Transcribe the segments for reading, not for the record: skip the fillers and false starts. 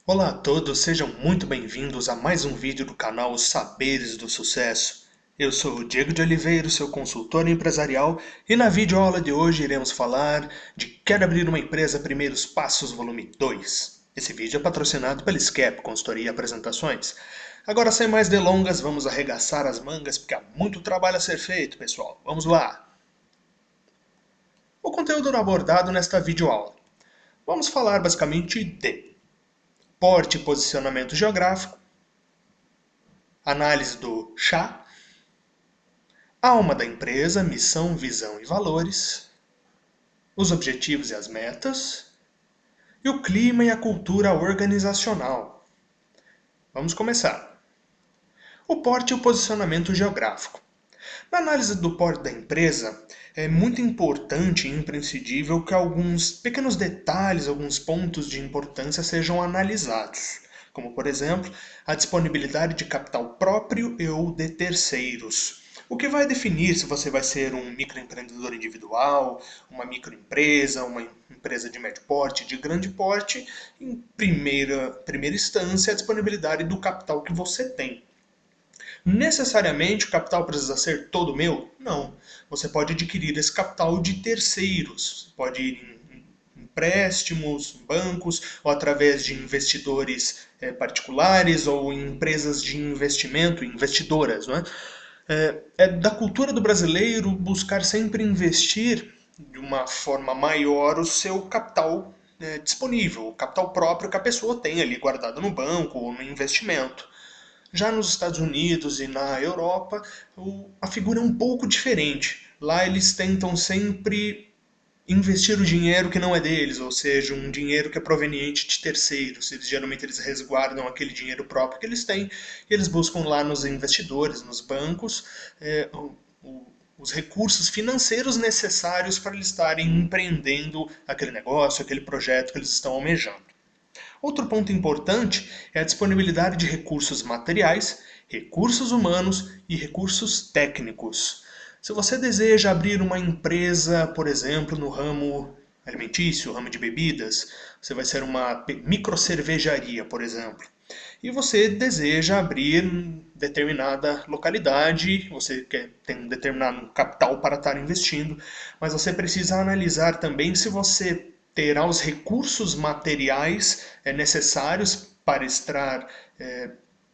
Olá a todos, sejam muito bem-vindos a mais um vídeo do canal Os Saberes do Sucesso. Eu sou o Diego de Oliveira, seu consultor empresarial, e na videoaula de hoje iremos falar de Quer abrir uma empresa, Primeiros Passos, volume 2. Esse vídeo é patrocinado pela SCAP, Consultoria e Apresentações. Agora, sem mais delongas, vamos arregaçar as mangas, porque há muito trabalho a ser feito, pessoal. Vamos lá! O conteúdo abordado nesta videoaula. Vamos falar basicamente de porte e posicionamento geográfico, análise do chá, alma da empresa, missão, visão e valores, os objetivos e as metas, e o clima e a cultura organizacional. Vamos começar. O porte e o posicionamento geográfico. Na análise do porte da empresa, é muito importante e imprescindível que alguns pequenos detalhes, alguns pontos de importância sejam analisados, como, por exemplo, a disponibilidade de capital próprio e ou de terceiros. O que vai definir se você vai ser um microempreendedor individual, uma microempresa, uma empresa de médio porte, de grande porte, em primeira instância, a disponibilidade do capital que você tem. Necessariamente o capital precisa ser todo meu? Não. Você pode adquirir esse capital de terceiros. Você pode ir em empréstimos, bancos, ou através de investidores particulares ou em empresas de investimento, investidoras. Não é? É da cultura do brasileiro buscar sempre investir de uma forma maior o seu capital disponível, o capital próprio que a pessoa tem ali guardado no banco ou no investimento. Já nos Estados Unidos e na Europa, a figura é um pouco diferente. Lá eles tentam sempre investir o dinheiro que não é deles, ou seja, um dinheiro que é proveniente de terceiros. Geralmente eles resguardam aquele dinheiro próprio que eles têm e eles buscam lá nos investidores, nos bancos, os recursos financeiros necessários para eles estarem empreendendo aquele negócio, aquele projeto que eles estão almejando. Outro ponto importante é a disponibilidade de recursos materiais, recursos humanos e recursos técnicos. Se você deseja abrir uma empresa, por exemplo, no ramo alimentício, ramo de bebidas, você vai ser uma microcervejaria, por exemplo, e você deseja abrir em determinada localidade, você tem um determinado capital para estar investindo, mas você precisa analisar também se você terá os recursos materiais necessários para estar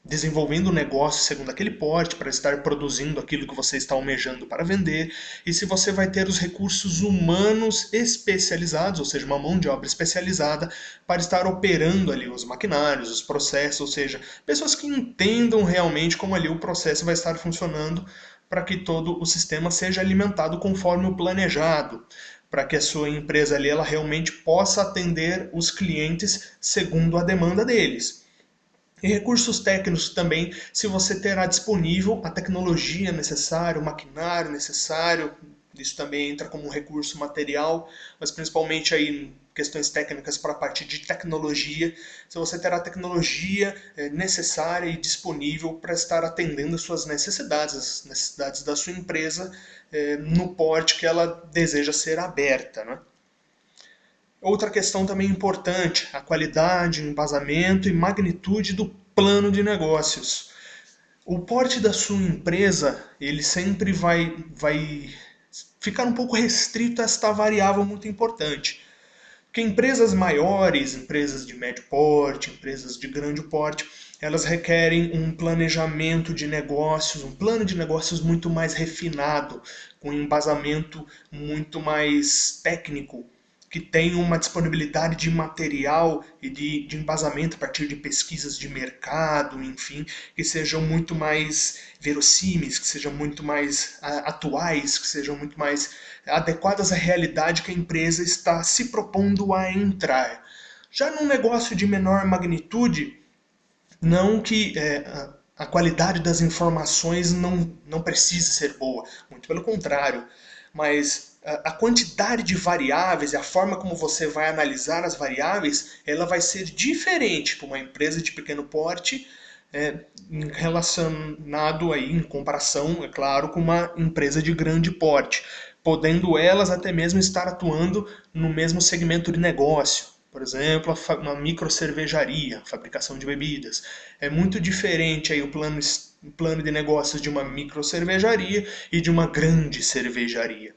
desenvolvendo o negócio segundo aquele porte, para estar produzindo aquilo que você está almejando para vender, e se você vai ter os recursos humanos especializados, ou seja, uma mão de obra especializada, para estar operando ali os maquinários, os processos, ou seja, pessoas que entendam realmente como ali o processo vai estar funcionando para que todo o sistema seja alimentado conforme o planejado, para que a sua empresa ali ela realmente possa atender os clientes segundo a demanda deles. E recursos técnicos também, se você terá disponível a tecnologia necessária, o maquinário necessário, isso também entra como um recurso material, mas principalmente aí em questões técnicas para a parte de tecnologia, se você terá a tecnologia necessária e disponível para estar atendendo as suas necessidades, as necessidades da sua empresa no porte que ela deseja ser aberta, né? Outra questão também importante, a qualidade, embasamento e magnitude do plano de negócios. O porte da sua empresa, ele sempre vai ficar um pouco restrito a esta variável muito importante. Porque empresas maiores, empresas de médio porte, empresas de grande porte, elas requerem um planejamento de negócios, um plano de negócios muito mais refinado, com um embasamento muito mais técnico, que tem uma disponibilidade de material e de embasamento a partir de pesquisas de mercado, enfim, que sejam muito mais verossímeis, que sejam muito mais atuais, que sejam muito mais adequadas à realidade que a empresa está se propondo a entrar. Já num negócio de menor magnitude, não que a qualidade das informações não precise ser boa, muito pelo contrário, mas a quantidade de variáveis e a forma como você vai analisar as variáveis, ela vai ser diferente para uma empresa de pequeno porte, relacionado aí em comparação, é claro, com uma empresa de grande porte, podendo elas até mesmo estar atuando no mesmo segmento de negócio. Por exemplo, uma microcervejaria, fabricação de bebidas. É muito diferente aí o plano de negócios de uma microcervejaria e de uma grande cervejaria.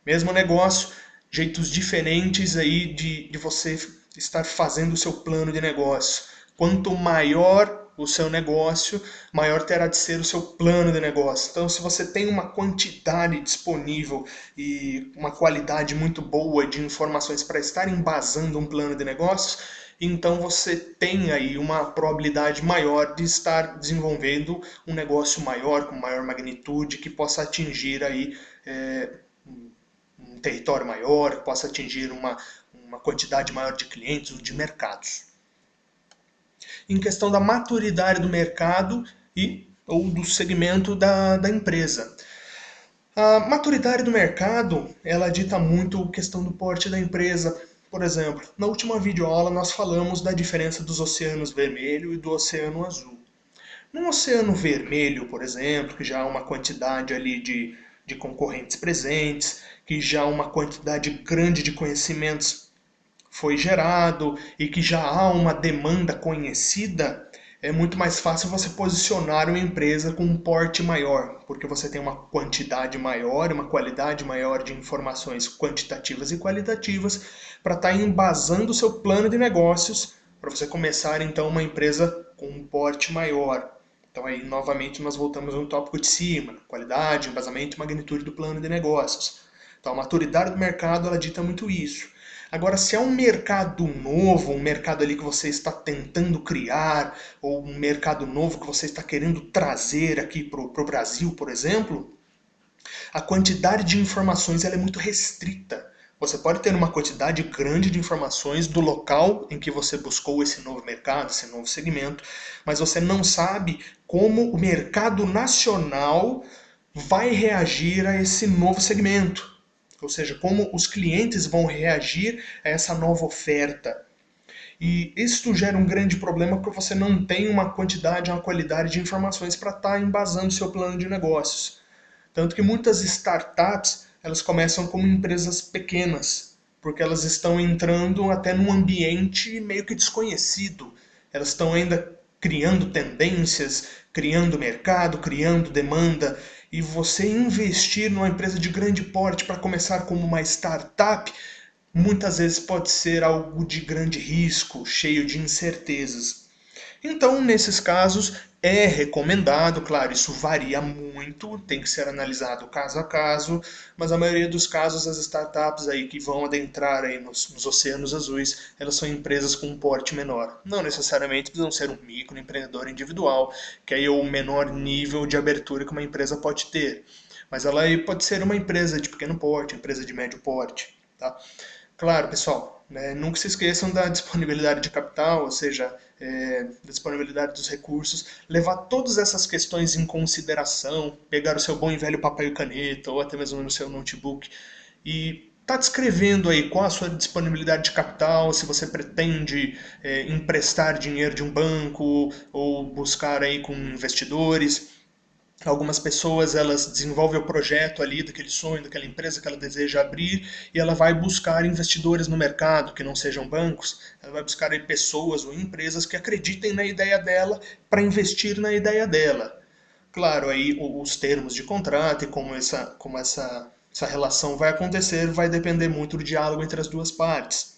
Mesmo negócio, jeitos diferentes aí de você estar fazendo o seu plano de negócio. Quanto maior o seu negócio, maior terá de ser o seu plano de negócio. Então, se você tem uma quantidade disponível e uma qualidade muito boa de informações para estar embasando um plano de negócios, então você tem aí uma probabilidade maior de estar desenvolvendo um negócio maior, com maior magnitude, que possa atingir aí um território maior, que possa atingir uma quantidade maior de clientes ou de mercados. Em questão da maturidade do mercado e ou do segmento da empresa. A maturidade do mercado, ela dita muito a questão do porte da empresa. Por exemplo, na última videoaula nós falamos da diferença dos oceanos vermelho e do oceano azul. No oceano vermelho, por exemplo, que já há uma quantidade ali de concorrentes presentes, que já há uma quantidade grande de conhecimentos foi gerado e que já há uma demanda conhecida, é muito mais fácil você posicionar uma empresa com um porte maior, porque você tem uma quantidade maior, uma qualidade maior de informações quantitativas e qualitativas para estar embasando o seu plano de negócios, para você começar então uma empresa com um porte maior. Então aí novamente nós voltamos no tópico de cima, qualidade, embasamento e magnitude do plano de negócios. Então a maturidade do mercado ela dita muito isso. Agora, se é um mercado novo, um mercado ali que você está tentando criar, ou um mercado novo que você está querendo trazer aqui para o Brasil, por exemplo, a quantidade de informações ela é muito restrita. Você pode ter uma quantidade grande de informações do local em que você buscou esse novo mercado, esse novo segmento, mas você não sabe como o mercado nacional vai reagir a esse novo segmento. Ou seja, como os clientes vão reagir a essa nova oferta. E isso gera um grande problema porque você não tem uma quantidade, uma qualidade de informações para estar embasando seu plano de negócios. Tanto que muitas startups, elas começam como empresas pequenas, porque elas estão entrando até num ambiente meio que desconhecido. Elas estão ainda criando tendências, criando mercado, criando demanda, e você investir numa empresa de grande porte para começar como uma startup, muitas vezes pode ser algo de grande risco, cheio de incertezas. Então, nesses casos, é recomendado, claro, isso varia muito, tem que ser analisado caso a caso, mas a maioria dos casos, as startups aí que vão adentrar aí nos oceanos azuis, elas são empresas com um porte menor. Não necessariamente precisam ser um microempreendedor individual, que aí é o menor nível de abertura que uma empresa pode ter. Mas ela aí pode ser uma empresa de pequeno porte, empresa de médio porte, tá? Claro, pessoal, né, nunca se esqueçam da disponibilidade de capital, ou seja, da disponibilidade dos recursos, levar todas essas questões em consideração, pegar o seu bom e velho papel e caneta, ou até mesmo no seu notebook, e tá descrevendo aí qual a sua disponibilidade de capital, se você pretende emprestar dinheiro de um banco ou buscar aí com investidores. Algumas pessoas elas desenvolvem o projeto ali daquele sonho, daquela empresa que ela deseja abrir e ela vai buscar investidores no mercado que não sejam bancos. Ela vai buscar aí pessoas ou empresas que acreditem na ideia dela para investir na ideia dela. Claro, aí os termos de contrato e essa relação vai acontecer vai depender muito do diálogo entre as duas partes.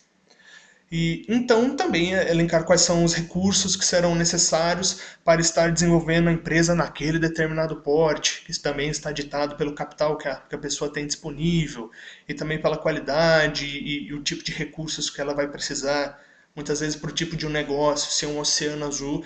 E então também elencar quais são os recursos que serão necessários para estar desenvolvendo a empresa naquele determinado porte, que também está ditado pelo capital que a pessoa tem disponível, e também pela qualidade e o tipo de recursos que ela vai precisar. Muitas vezes para o tipo de um negócio, se é um oceano azul,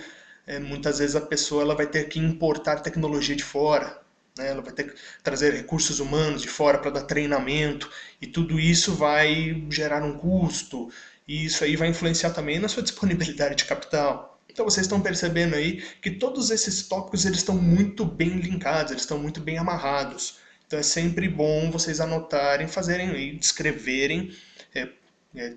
muitas vezes a pessoa ela vai ter que importar tecnologia de fora, né? Ela vai ter que trazer recursos humanos de fora para dar treinamento, e tudo isso vai gerar um custo, e isso aí vai influenciar também na sua disponibilidade de capital. Então vocês estão percebendo aí que todos esses tópicos eles estão muito bem linkados, eles estão muito bem amarrados. Então é sempre bom vocês anotarem, fazerem aí, descreverem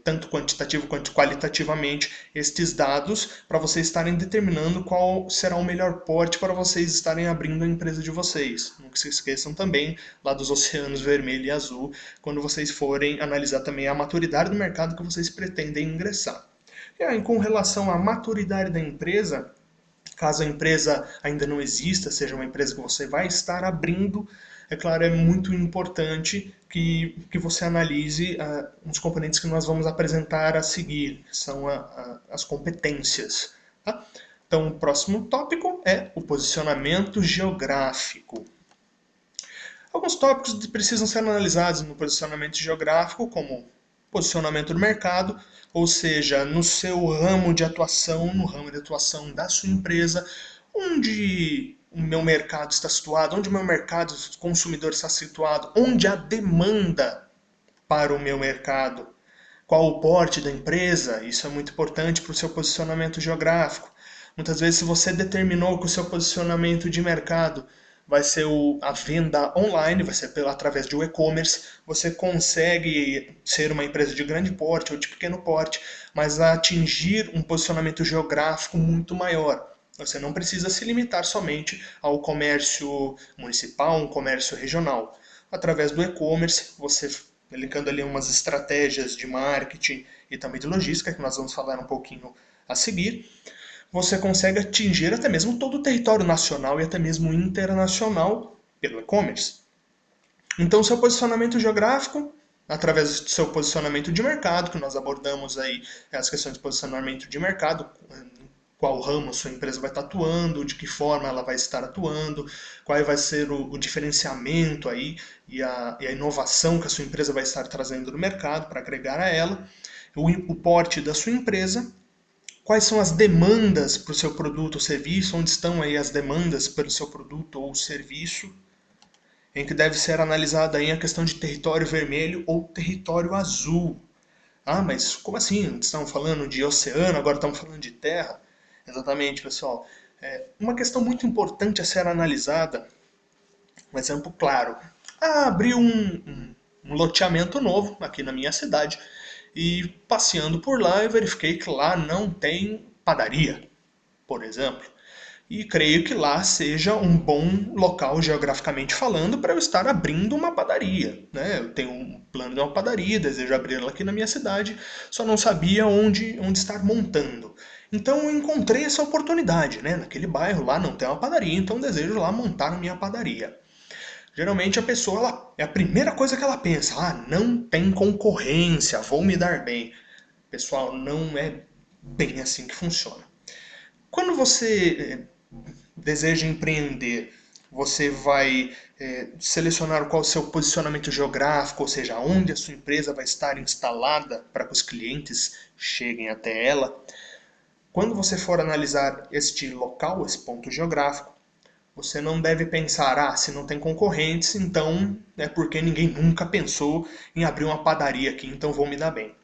tanto quantitativo quanto qualitativamente, estes dados para vocês estarem determinando qual será o melhor porte para vocês estarem abrindo a empresa de vocês. Não se esqueçam também lá dos oceanos vermelho e azul, quando vocês forem analisar também a maturidade do mercado que vocês pretendem ingressar. E aí, com relação à maturidade da empresa, caso a empresa ainda não exista, seja uma empresa que você vai estar abrindo, é claro, é muito importante que você analise os componentes que nós vamos apresentar a seguir, que são as competências. Tá? Então, o próximo tópico é o posicionamento geográfico. Alguns tópicos precisam ser analisados no posicionamento geográfico, como posicionamento do mercado, ou seja, no seu ramo de atuação, no ramo de atuação da sua empresa, onde o meu mercado está situado, onde o meu mercado consumidor está situado, onde a demanda para o meu mercado, qual o porte da empresa, isso é muito importante para o seu posicionamento geográfico. Muitas vezes, se você determinou que o seu posicionamento de mercado vai ser a venda online, vai ser através de um e-commerce, você consegue ser uma empresa de grande porte ou de pequeno porte, mas atingir um posicionamento geográfico muito maior. Você não precisa se limitar somente ao comércio municipal, um comércio regional. Através do e-commerce, você elencando ali umas estratégias de marketing e também de logística, que nós vamos falar um pouquinho a seguir, você consegue atingir até mesmo todo o território nacional e até mesmo internacional pelo e-commerce. Então, seu posicionamento geográfico, através do seu posicionamento de mercado, que nós abordamos aí as questões de posicionamento de mercado, qual ramo a sua empresa vai estar atuando, de que forma ela vai estar atuando, qual vai ser o diferenciamento aí e a inovação que a sua empresa vai estar trazendo no mercado para agregar a ela, o porte da sua empresa, quais são as demandas para o seu produto ou serviço, onde estão aí as demandas pelo seu produto ou serviço, em que deve ser analisada aí a questão de território vermelho ou território azul. Ah, mas como assim? Estamos falando de oceano, agora estamos falando de terra? Exatamente, pessoal. Uma questão muito importante a ser analisada, um exemplo claro. Abriu um loteamento novo aqui na minha cidade e passeando por lá eu verifiquei que lá não tem padaria, por exemplo. E creio que lá seja um bom local geograficamente falando para eu estar abrindo uma padaria. Né? Eu tenho um plano de uma padaria, desejo abrir ela aqui na minha cidade, só não sabia onde estar montando. Então eu encontrei essa oportunidade, né? Naquele bairro lá não tem uma padaria, então desejo lá montar a minha padaria. Geralmente a pessoa, é a primeira coisa que ela pensa, não tem concorrência, vou me dar bem. Pessoal, não é bem assim que funciona. Quando você deseja empreender, você vai selecionar qual é o seu posicionamento geográfico, ou seja, onde a sua empresa vai estar instalada para que os clientes cheguem até ela. Quando você for analisar este local, esse ponto geográfico, você não deve pensar, se não tem concorrentes, então é porque ninguém nunca pensou em abrir uma padaria aqui, então vou me dar bem.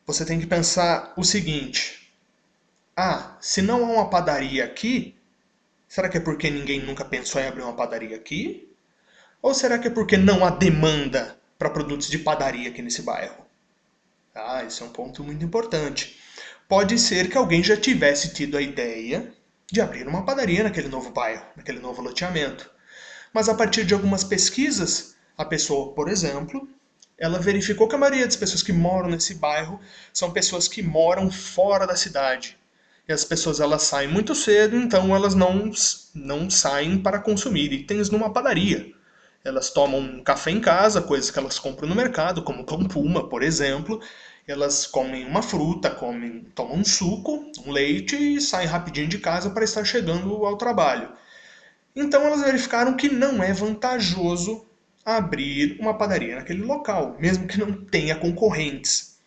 Você tem que pensar o seguinte: se não há uma padaria aqui, será que é porque ninguém nunca pensou em abrir uma padaria aqui? Ou será que é porque não há demanda para produtos de padaria aqui nesse bairro? Esse é um ponto muito importante. Pode ser que alguém já tivesse tido a ideia de abrir uma padaria naquele novo bairro, naquele novo loteamento. Mas a partir de algumas pesquisas, a pessoa, por exemplo, ela verificou que a maioria das pessoas que moram nesse bairro são pessoas que moram fora da cidade. E as pessoas elas saem muito cedo, então elas não saem para consumir itens numa padaria. Elas tomam um café em casa, coisas que elas compram no mercado, como pão puma, por exemplo. Elas comem uma fruta, tomam um suco, um leite e saem rapidinho de casa para estar chegando ao trabalho. Então elas verificaram que não é vantajoso abrir uma padaria naquele local, mesmo que não tenha concorrentes.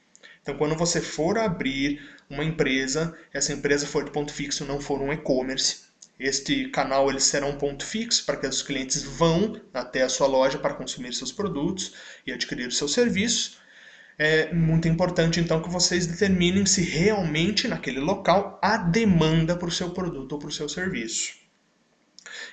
Então, quando você for abrir uma empresa, essa empresa for de ponto fixo, não for um e-commerce, este canal ele será um ponto fixo para que os clientes vão até a sua loja para consumir seus produtos e adquirir os seus serviços. É muito importante então que vocês determinem se realmente naquele local há demanda para o seu produto ou para o seu serviço.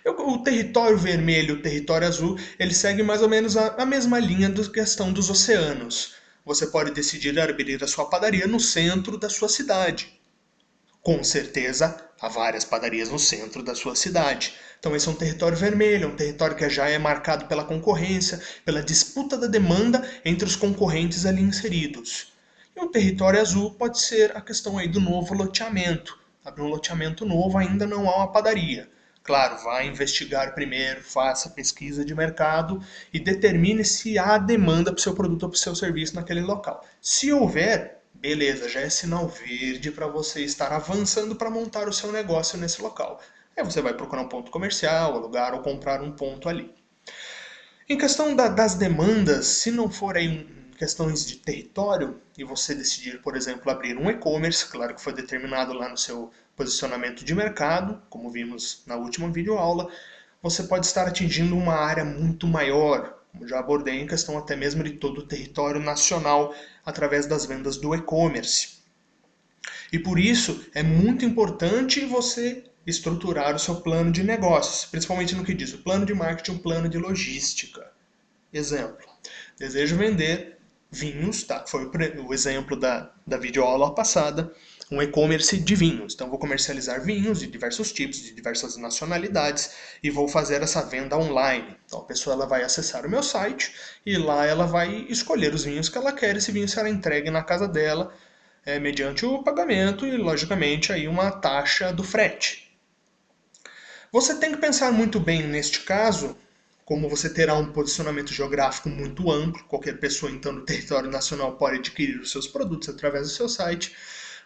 O território vermelho e o território azul, ele segue mais ou menos a mesma linha da questão dos oceanos. você pode decidir abrir a sua padaria no centro da sua cidade. Com certeza, há várias padarias no centro da sua cidade. Então esse é um território vermelho, é um território que já é marcado pela concorrência, pela disputa da demanda entre os concorrentes ali inseridos. E um território azul pode ser a questão aí do novo loteamento. Abrir um loteamento novo, ainda não há uma padaria. Claro, vá investigar primeiro, faça pesquisa de mercado e determine se há demanda para o seu produto ou para o seu serviço naquele local. Se houver, beleza, já é sinal verde para você estar avançando para montar o seu negócio nesse local. Aí você vai procurar um ponto comercial, alugar ou comprar um ponto ali. Em questão das demandas, se não for aí questões de território e você decidir, por exemplo, abrir um e-commerce, claro que foi determinado lá no seu posicionamento de mercado, como vimos na última videoaula, você pode estar atingindo uma área muito maior, como já abordei em questão até mesmo de todo o território nacional através das vendas do e-commerce. E por isso é muito importante você estruturar o seu plano de negócios, principalmente no que diz o plano de marketing, o plano de logística. Exemplo, desejo vender vinhos, tá? Foi o exemplo da videoaula passada, um e-commerce de vinhos. Então, vou comercializar vinhos de diversos tipos, de diversas nacionalidades e vou fazer essa venda online. Então, a pessoa ela vai acessar o meu site e lá ela vai escolher os vinhos que ela quer. Esse vinho será entregue na casa dela mediante o pagamento e, logicamente, aí uma taxa do frete. Você tem que pensar muito bem neste caso, como você terá um posicionamento geográfico muito amplo, qualquer pessoa então no território nacional pode adquirir os seus produtos através do seu site,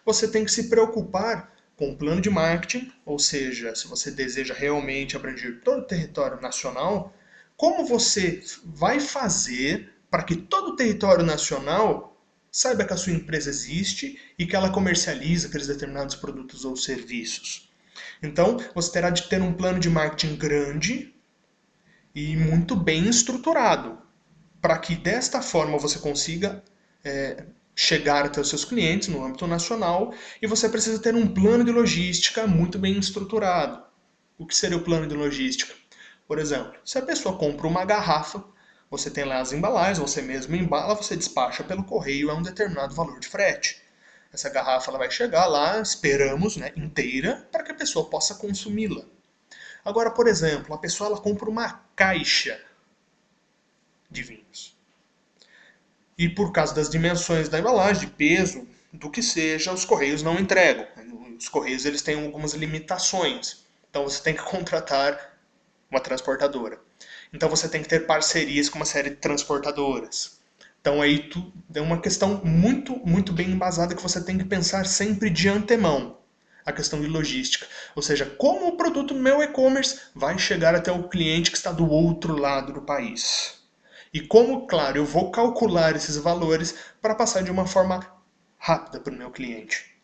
você tem que se preocupar com o plano de marketing, ou seja, se você deseja realmente abranger todo o território nacional, como você vai fazer para que todo o território nacional saiba que a sua empresa existe e que ela comercializa aqueles determinados produtos ou serviços. Então, você terá de ter um plano de marketing grande e muito bem estruturado, para que desta forma você consiga chegar até os seus clientes no âmbito nacional e você precisa ter um plano de logística muito bem estruturado. O que seria o plano de logística? Por exemplo, se a pessoa compra uma garrafa, você tem lá as embalagens, você mesmo embala, você despacha pelo correio a um determinado valor de frete. Essa garrafa ela vai chegar lá, esperamos, né, inteira, para que a pessoa possa consumi-la. Agora, por exemplo, a pessoa ela compra uma caixa de vinhos. E por causa das dimensões da embalagem, de peso, do que seja, os correios não entregam. Os correios eles têm algumas limitações. Então você tem que contratar uma transportadora. Então você tem que ter parcerias com uma série de transportadoras. Então aí é uma questão muito bem embasada que você tem que pensar sempre de antemão. A questão de logística. Ou seja, como o produto no meu e-commerce vai chegar até o cliente que está do outro lado do país. E como, claro, eu vou calcular esses valores para passar de uma forma rápida para o meu cliente.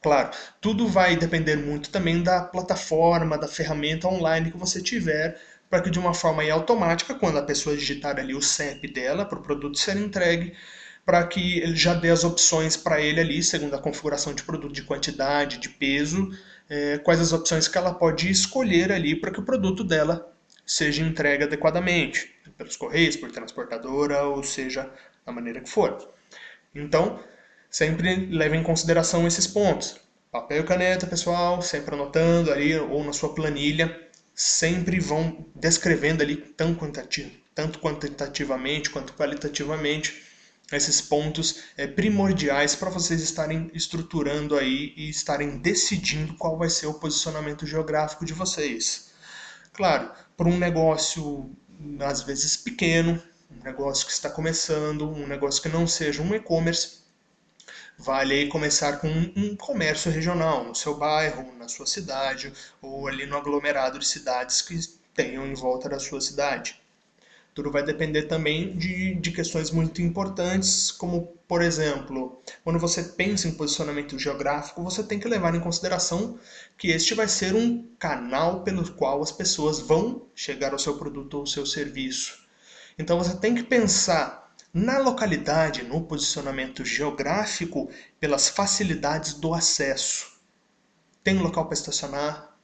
Claro, tudo vai depender muito também da plataforma, da ferramenta online que você tiver, para que de uma forma aí automática, quando a pessoa digitar ali o CEP dela para o produto ser entregue, para que ele já dê as opções para ele ali, segundo a configuração de produto, de quantidade, de peso, quais as opções que ela pode escolher ali para que o produto dela seja entregue adequadamente, pelos correios, por transportadora, ou seja, da maneira que for. Então, sempre leve em consideração esses pontos. Papel e caneta, pessoal, sempre anotando ali ou na sua planilha, sempre vão descrevendo ali tanto quantitativamente quanto qualitativamente esses pontos primordiais para vocês estarem estruturando aí e estarem decidindo qual vai ser o posicionamento geográfico de vocês. Claro, para um negócio às vezes pequeno, um negócio que está começando, um negócio que não seja um e-commerce, vale aí começar com um comércio regional, no seu bairro, na sua cidade, ou ali no aglomerado de cidades que tenham em volta da sua cidade. Tudo vai depender também de questões muito importantes, como, por exemplo, quando você pensa em posicionamento geográfico, você tem que levar em consideração que este vai ser um canal pelo qual as pessoas vão chegar ao seu produto ou seu serviço. Então você tem que pensar na localidade, no posicionamento geográfico, pelas facilidades do acesso. Tem local para estacionar?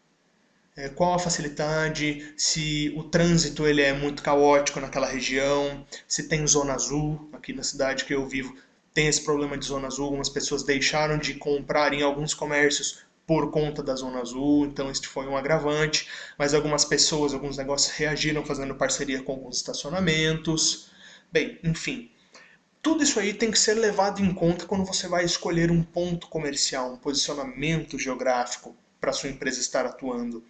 qual a facilidade, se o trânsito ele é muito caótico naquela região, se tem zona azul. Aqui na cidade que eu vivo tem esse problema de zona azul, algumas pessoas deixaram de comprar em alguns comércios por conta da zona azul, então este foi um agravante, mas algumas pessoas, alguns negócios reagiram fazendo parceria com alguns estacionamentos. Bem, enfim, tudo isso aí tem que ser levado em conta quando você vai escolher um ponto comercial, um posicionamento geográfico para sua empresa estar atuando.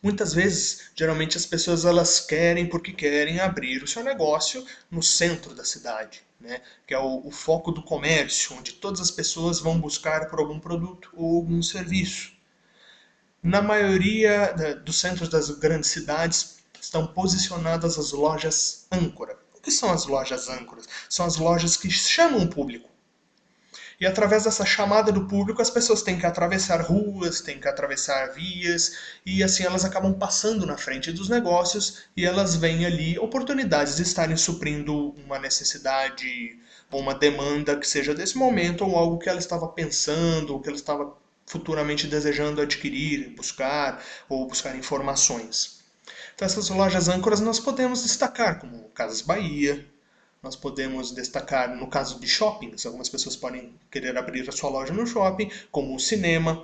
Muitas vezes, geralmente as pessoas elas querem porque querem abrir o seu negócio no centro da cidade, né? Que é o foco do comércio, onde todas as pessoas vão buscar por algum produto ou algum serviço. Na maioria dos centros das grandes cidades estão posicionadas as lojas âncora. O que são as lojas âncoras? São as lojas que chamam o público. E através dessa chamada do público, as pessoas têm que atravessar ruas, têm que atravessar vias, e assim elas acabam passando na frente dos negócios e elas veem ali oportunidades de estarem suprindo uma necessidade ou uma demanda que seja desse momento, ou algo que ela estava pensando, ou que ela estava futuramente desejando adquirir, buscar, ou buscar informações. Então essas lojas âncoras nós podemos destacar, como Casas Bahia, nós podemos destacar no caso de shoppings, algumas pessoas podem querer abrir a sua loja no shopping, como o cinema,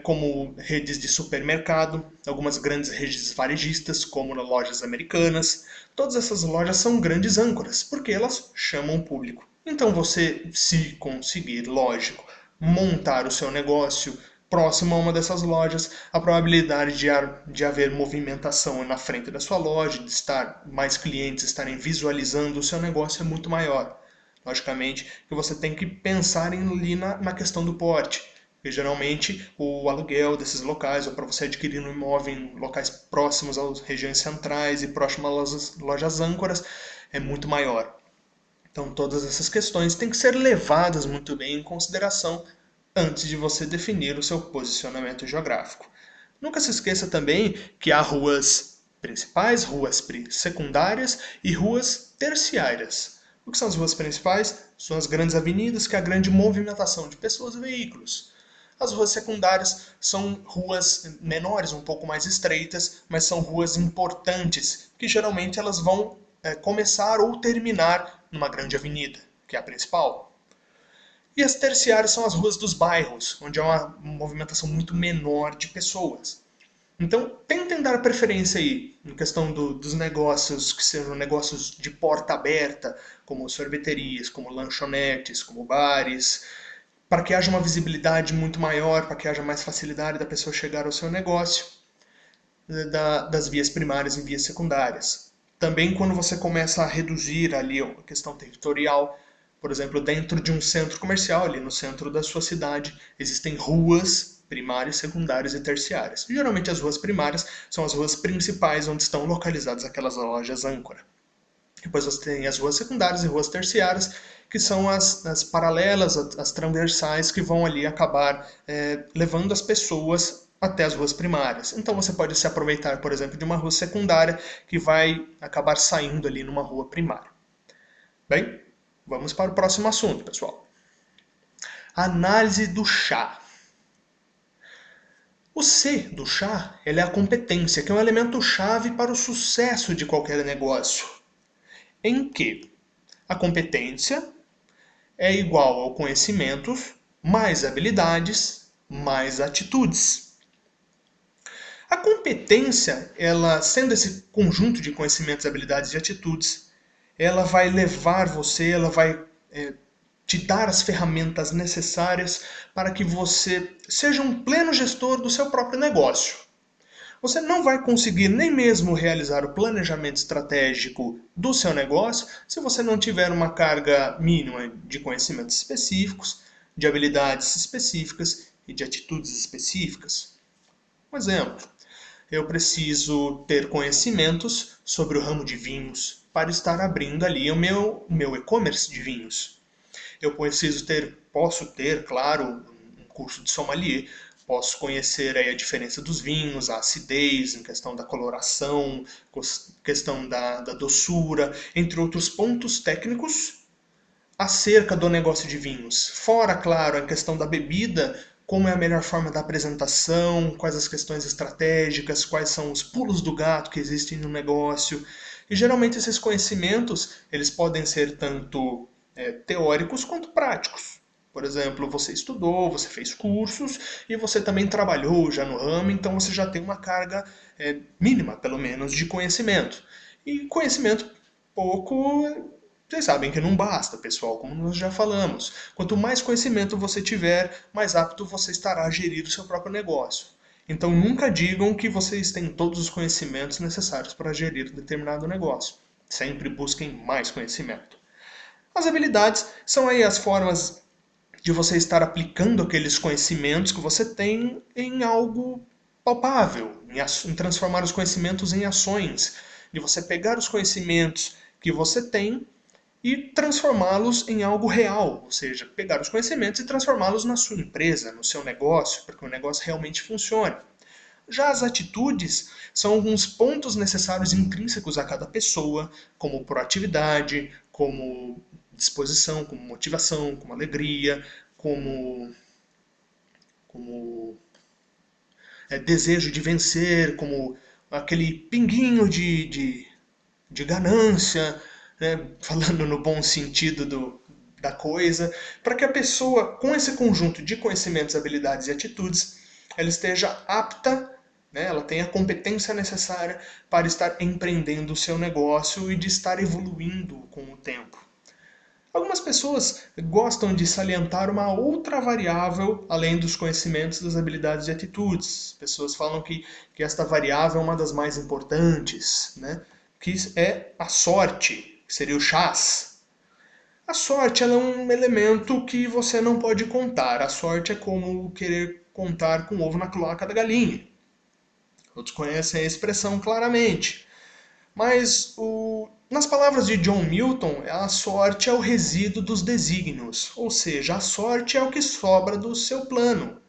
como redes de supermercado, algumas grandes redes varejistas, como lojas americanas. Todas essas lojas são grandes âncoras, porque elas chamam o público. Então você, se conseguir, lógico, montar o seu negócio próximo a uma dessas lojas, a probabilidade de haver movimentação na frente da sua loja, de estar mais clientes estarem visualizando o seu negócio é muito maior. Logicamente que você tem que pensar ali na questão do porte. Porque geralmente o aluguel desses locais, ou para você adquirir um imóvel em locais próximos às regiões centrais e próximas às lojas âncoras, é muito maior. Então todas essas questões têm que ser levadas muito bem em consideração antes de você definir o seu posicionamento geográfico. Nunca se esqueça também que há ruas principais, ruas secundárias e ruas terciárias. O que são as ruas principais? São as grandes avenidas, que é a grande movimentação de pessoas e veículos. As ruas secundárias são ruas menores, um pouco mais estreitas, mas são ruas importantes, que geralmente elas vão começar ou terminar numa grande avenida, que é a principal. E as terciárias são as ruas dos bairros, onde há uma movimentação muito menor de pessoas. Então, tentem dar preferência aí, em questão dos negócios que sejam negócios de porta aberta, como sorveterias, como lanchonetes, como bares, para que haja uma visibilidade muito maior, para que haja mais facilidade da pessoa chegar ao seu negócio, das vias primárias e vias secundárias. Também quando você começa a reduzir ali a questão territorial, por exemplo, dentro de um centro comercial, ali no centro da sua cidade, existem ruas primárias, secundárias e terciárias. E, geralmente as ruas primárias são as ruas principais onde estão localizadas aquelas lojas âncora. Depois você tem as ruas secundárias e ruas terciárias, que são as paralelas, as transversais, que vão ali acabar levando as pessoas até as ruas primárias. Então você pode se aproveitar, por exemplo, de uma rua secundária que vai acabar saindo ali numa rua primária. Bem, vamos para o próximo assunto, pessoal. Análise do chá. O C do chá é a competência, que é um elemento chave para o sucesso de qualquer negócio. Em que a competência é igual ao conhecimento mais habilidades mais atitudes. A competência, ela sendo esse conjunto de conhecimentos, habilidades e atitudes, ela vai levar você, ela vai te dar as ferramentas necessárias para que você seja um pleno gestor do seu próprio negócio. Você não vai conseguir nem mesmo realizar o planejamento estratégico do seu negócio se você não tiver uma carga mínima de conhecimentos específicos, de habilidades específicas e de atitudes específicas. Um exemplo, eu preciso ter conhecimentos sobre o ramo de vinhos para estar abrindo ali o meu e-commerce de vinhos. Eu posso ter, claro, um curso de sommelier, posso conhecer aí a diferença dos vinhos, a acidez, em questão da coloração, questão da doçura, entre outros pontos técnicos acerca do negócio de vinhos. Fora, claro, a questão da bebida, como é a melhor forma da apresentação, quais as questões estratégicas, quais são os pulos do gato que existem no negócio. E geralmente esses conhecimentos, eles podem ser tanto teóricos quanto práticos. Por exemplo, você estudou, você fez cursos e você também trabalhou já no ramo, então você já tem uma carga mínima, pelo menos, de conhecimento. E conhecimento pouco, vocês sabem que não basta, pessoal, como nós já falamos. Quanto mais conhecimento você tiver, mais apto você estará a gerir o seu próprio negócio. Então nunca digam que vocês têm todos os conhecimentos necessários para gerir determinado negócio. Sempre busquem mais conhecimento. As habilidades são aí as formas de você estar aplicando aqueles conhecimentos que você tem em algo palpável, em transformar os conhecimentos em ações, de você pegar os conhecimentos que você tem e transformá-los em algo real, ou seja, pegar os conhecimentos e transformá-los na sua empresa, no seu negócio, para que o negócio realmente funcione. Já as atitudes são alguns pontos necessários intrínsecos a cada pessoa, como proatividade, como disposição, como motivação, como alegria, como desejo de vencer, como aquele pinguinho de ganância, né? Falando no bom sentido da coisa, para que a pessoa, com esse conjunto de conhecimentos, habilidades e atitudes, ela esteja apta, né? Ela tenha a competência necessária para estar empreendendo o seu negócio e de estar evoluindo com o tempo. Algumas pessoas gostam de salientar uma outra variável além dos conhecimentos, das habilidades e atitudes. Pessoas falam que esta variável é uma das mais importantes, né? Que é a sorte, que seria o chás. A sorte ela é um elemento que você não pode contar. A sorte é como querer contar com o ovo na cloaca da galinha. Todos conhecem a expressão claramente. Mas nas palavras de John Milton, a sorte é o resíduo dos desígnios, ou seja, a sorte é o que sobra do seu plano,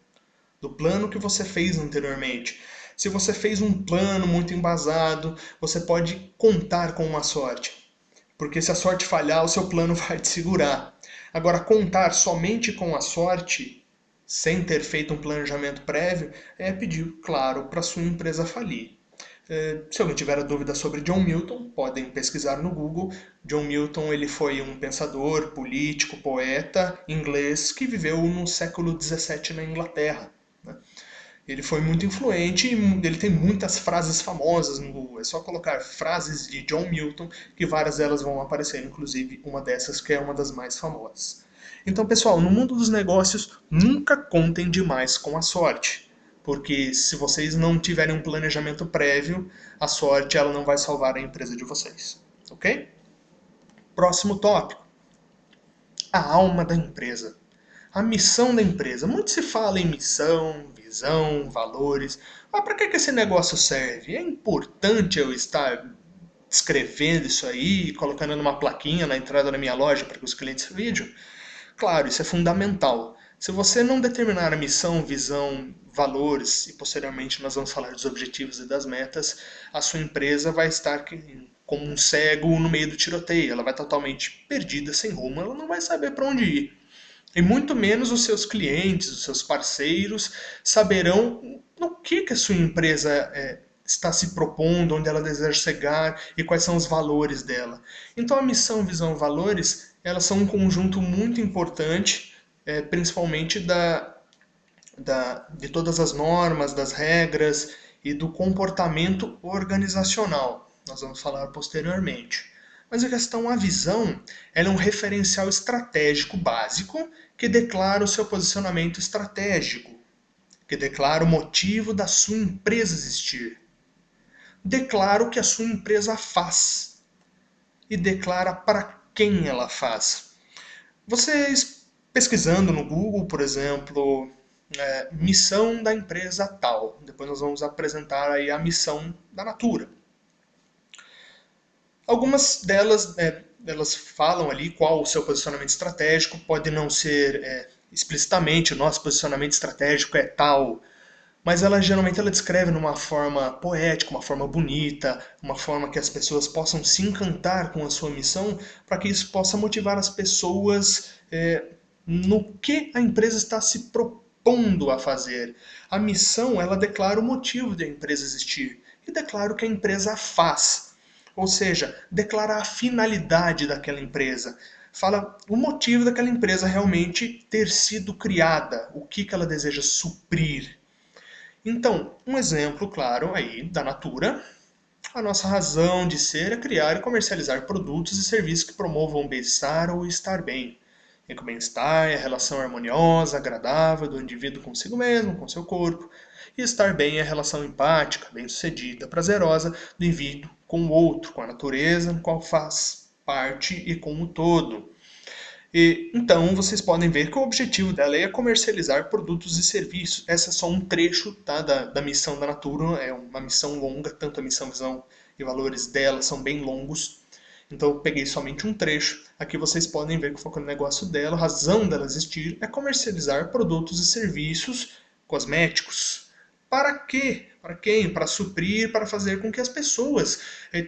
do plano que você fez anteriormente. Se você fez um plano muito embasado, você pode contar com uma sorte, porque se a sorte falhar, o seu plano vai te segurar. Agora, contar somente com a sorte, sem ter feito um planejamento prévio, é pedir, claro, para sua empresa falir. Se alguém tiver dúvida sobre John Milton, podem pesquisar no Google. John Milton ele foi um pensador, político, poeta inglês que viveu no século XVII na Inglaterra. Né? Ele foi muito influente e ele tem muitas frases famosas no Google. É só colocar frases de John Milton que várias delas vão aparecer, inclusive uma dessas que é uma das mais famosas. Então, pessoal, no mundo dos negócios, nunca contem demais com a sorte. Porque se vocês não tiverem um planejamento prévio, a sorte ela não vai salvar a empresa de vocês. Ok? Próximo tópico. A alma da empresa. A missão da empresa. Muito se fala em missão, visão, valores. Mas para que esse negócio serve? É importante eu estar escrevendo isso aí, colocando numa plaquinha na entrada da minha loja para que os clientes vejam? Claro, isso é fundamental. Se você não determinar a missão, visão, valores, e posteriormente nós vamos falar dos objetivos e das metas, a sua empresa vai estar como um cego no meio do tiroteio. Ela vai totalmente perdida, sem rumo, ela não vai saber para onde ir. E muito menos os seus clientes, os seus parceiros saberão no que a sua empresa está se propondo, onde ela deseja chegar e quais são os valores dela. Então a missão, visão e valores, elas são um conjunto muito importante, principalmente de todas as normas, das regras e do comportamento organizacional. Nós vamos falar posteriormente. Mas a questão, a visão, ela é um referencial estratégico básico que declara o seu posicionamento estratégico, que declara o motivo da sua empresa existir, declara o que a sua empresa faz e declara para quem ela faz. Vocês pesquisando no Google, por exemplo, missão da empresa tal, depois nós vamos apresentar aí a missão da Natura. Algumas delas, elas falam ali qual o seu posicionamento estratégico, pode não ser explicitamente o nosso posicionamento estratégico é tal, mas ela geralmente ela descreve numa forma poética, uma forma bonita, uma forma que as pessoas possam se encantar com a sua missão, para que isso possa motivar as pessoas no que a empresa está se propondo a fazer. A missão, ela declara o motivo da empresa existir e declara o que a empresa faz. Ou seja, declara a finalidade daquela empresa. Fala o motivo daquela empresa realmente ter sido criada, o que ela deseja suprir. Então, um exemplo claro aí da Natura, a nossa razão de ser é criar e comercializar produtos e serviços que promovam o bem-estar ou estar bem. E que o bem-estar é a relação harmoniosa, agradável do indivíduo consigo mesmo, com seu corpo. E estar bem é a relação empática, bem-sucedida, prazerosa do indivíduo com o outro, com a natureza, no qual faz parte e com o todo. E, então, vocês podem ver que o objetivo dela é comercializar produtos e serviços. Essa é só um trecho, tá, da missão da Natura. É uma missão longa, tanto a missão, visão e valores dela são bem longos. Então, eu peguei somente um trecho. Aqui vocês podem ver que o foco no negócio dela, a razão dela existir, é comercializar produtos e serviços cosméticos. Para quê? Para quem? Para suprir, para fazer com que as pessoas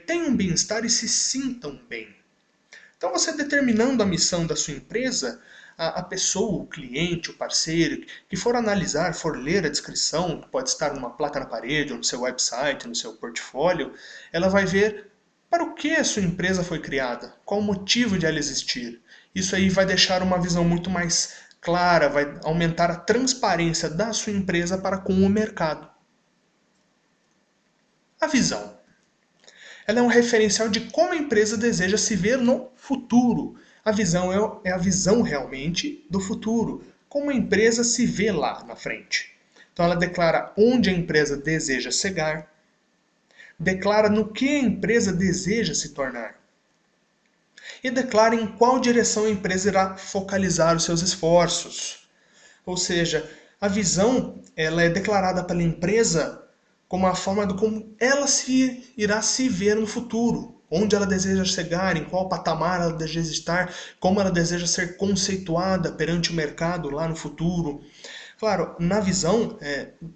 tenham bem-estar e se sintam bem. Então, você determinando a missão da sua empresa, a pessoa, o cliente, o parceiro, que for analisar, for ler a descrição, que pode estar numa placa na parede, ou no seu website, no seu portfólio, ela vai ver para o que a sua empresa foi criada, qual o motivo de ela existir. Isso aí vai deixar uma visão muito mais clara, vai aumentar a transparência da sua empresa para com o mercado. A visão. Ela é um referencial de como a empresa deseja se ver no futuro. A visão é a visão realmente do futuro, como a empresa se vê lá na frente. Então ela declara onde a empresa deseja chegar, declara no que a empresa deseja se tornar e declara em qual direção a empresa irá focalizar os seus esforços. Ou seja, a visão ela é declarada pela empresa como a forma de como ela irá se ver no futuro, onde ela deseja chegar, em qual patamar ela deseja estar, como ela deseja ser conceituada perante o mercado lá no futuro. Claro, na visão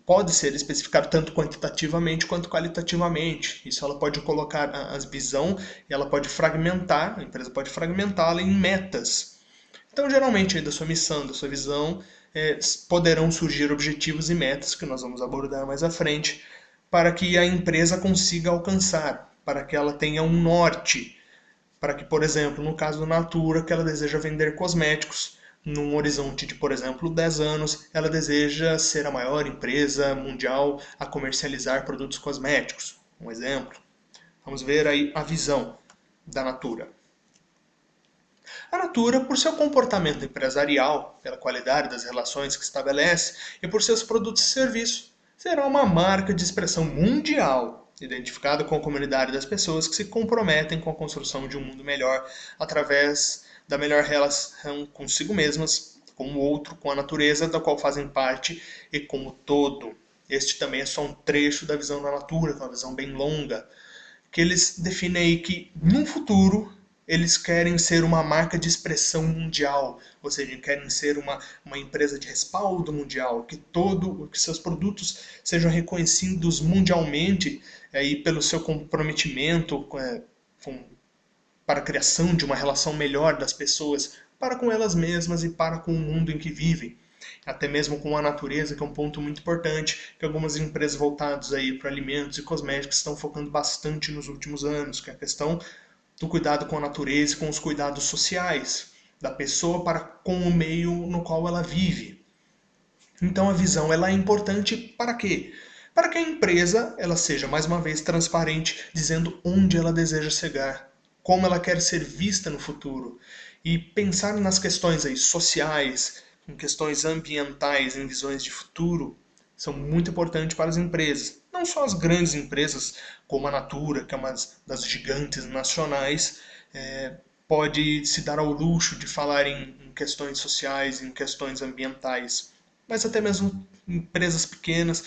pode ser especificado tanto quantitativamente quanto qualitativamente. Isso ela pode colocar a visão e ela pode fragmentar, a empresa pode fragmentá-la em metas. Então, geralmente, aí, da sua missão, da sua visão, poderão surgir objetivos e metas que nós vamos abordar mais à frente, para que a empresa consiga alcançar, para que ela tenha um norte, para que, por exemplo, no caso da Natura, que ela deseja vender cosméticos, num horizonte de, por exemplo, 10 anos, ela deseja ser a maior empresa mundial a comercializar produtos cosméticos. Um exemplo. Vamos ver aí a visão da Natura. A Natura, por seu comportamento empresarial, pela qualidade das relações que estabelece e por seus produtos e serviços, será uma marca de expressão mundial, identificada com a comunidade das pessoas que se comprometem com a construção de um mundo melhor através da melhor relação consigo mesmas, com o outro, com a natureza da qual fazem parte e com o todo. Este também é só um trecho da visão da Natura, que é uma visão bem longa, que eles definem aí que no futuro eles querem ser uma marca de expressão mundial, ou seja, querem ser uma empresa de respaldo mundial, que seus produtos sejam reconhecidos mundialmente aí pelo seu comprometimento para a criação de uma relação melhor das pessoas para com elas mesmas e para com o mundo em que vivem. Até mesmo com a natureza, que é um ponto muito importante, que algumas empresas voltadas aí para alimentos e cosméticos estão focando bastante nos últimos anos, que é a questão do cuidado com a natureza e com os cuidados sociais da pessoa para com o meio no qual ela vive. Então a visão ela é importante para quê? Para que a empresa ela seja mais uma vez transparente, dizendo onde ela deseja chegar, como ela quer ser vista no futuro e pensar nas questões aí sociais, em questões ambientais, em visões de futuro, são muito importantes para as empresas. Não só as grandes empresas, como a Natura, que é uma das gigantes nacionais, pode se dar ao luxo de falar em questões sociais, em questões ambientais, mas até mesmo empresas pequenas.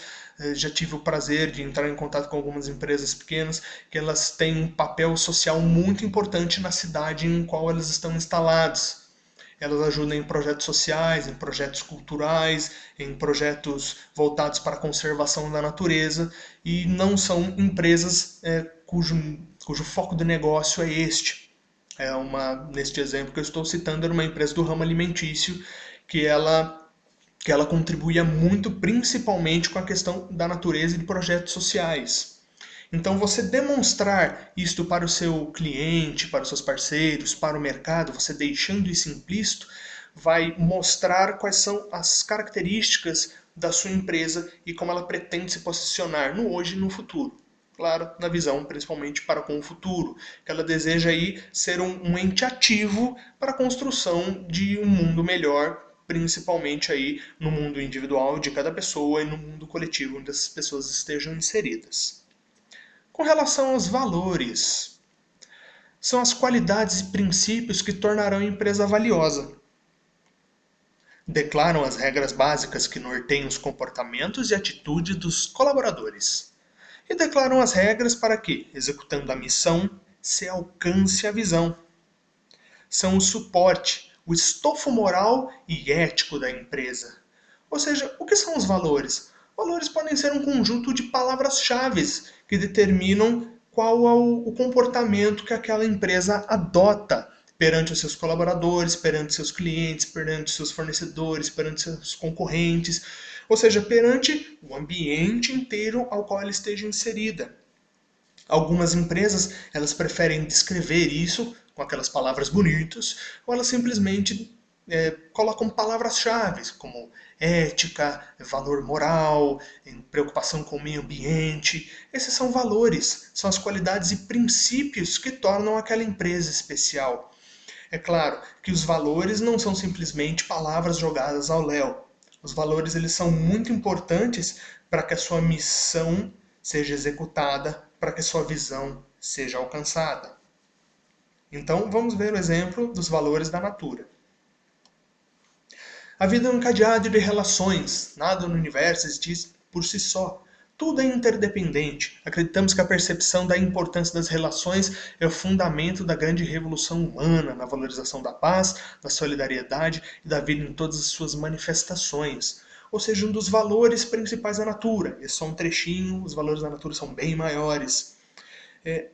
Já tive o prazer de entrar em contato com algumas empresas pequenas que elas têm um papel social muito importante na cidade em qual elas estão instaladas. Elas ajudam em projetos sociais, em projetos culturais, em projetos voltados para a conservação da natureza e não são empresas cujo foco de negócio é este. Neste exemplo que eu estou citando, era uma empresa do ramo alimentício que ela que ela contribuía muito principalmente com a questão da natureza e de projetos sociais. Então, você demonstrar isto para o seu cliente, para os seus parceiros, para o mercado, você deixando isso implícito, vai mostrar quais são as características da sua empresa e como ela pretende se posicionar no hoje e no futuro. Claro, na visão principalmente para com o futuro, que ela deseja aí ser um ente ativo para a construção de um mundo melhor, principalmente aí no mundo individual de cada pessoa e no mundo coletivo onde essas pessoas estejam inseridas. Com relação aos valores, são as qualidades e princípios que tornarão a empresa valiosa. Declaram as regras básicas que norteiam os comportamentos e atitudes dos colaboradores. E declaram as regras para que, executando a missão, se alcance a visão. São o suporte, o estofo moral e ético da empresa. Ou seja, o que são os valores? Valores podem ser um conjunto de palavras-chave que determinam qual é o comportamento que aquela empresa adota perante os seus colaboradores, perante seus clientes, perante seus fornecedores, perante seus concorrentes, ou seja, perante o ambiente inteiro ao qual ela esteja inserida. Algumas empresas, elas preferem descrever isso com aquelas palavras bonitas, ou elas simplesmente colocam palavras-chave, como ética, valor moral, preocupação com o meio ambiente. Esses são valores, são as qualidades e princípios que tornam aquela empresa especial. É claro que os valores não são simplesmente palavras jogadas ao léu. Os valores eles são muito importantes para que a sua missão seja executada, para que a sua visão seja alcançada. Então, vamos ver o exemplo dos valores da Natura. A vida é um cadeado de relações, nada no universo existe por si só. Tudo é interdependente. Acreditamos que a percepção da importância das relações é o fundamento da grande revolução humana, na valorização da paz, da solidariedade e da vida em todas as suas manifestações. Ou seja, um dos valores principais da Natura. É só um trechinho, os valores da Natura são bem maiores. É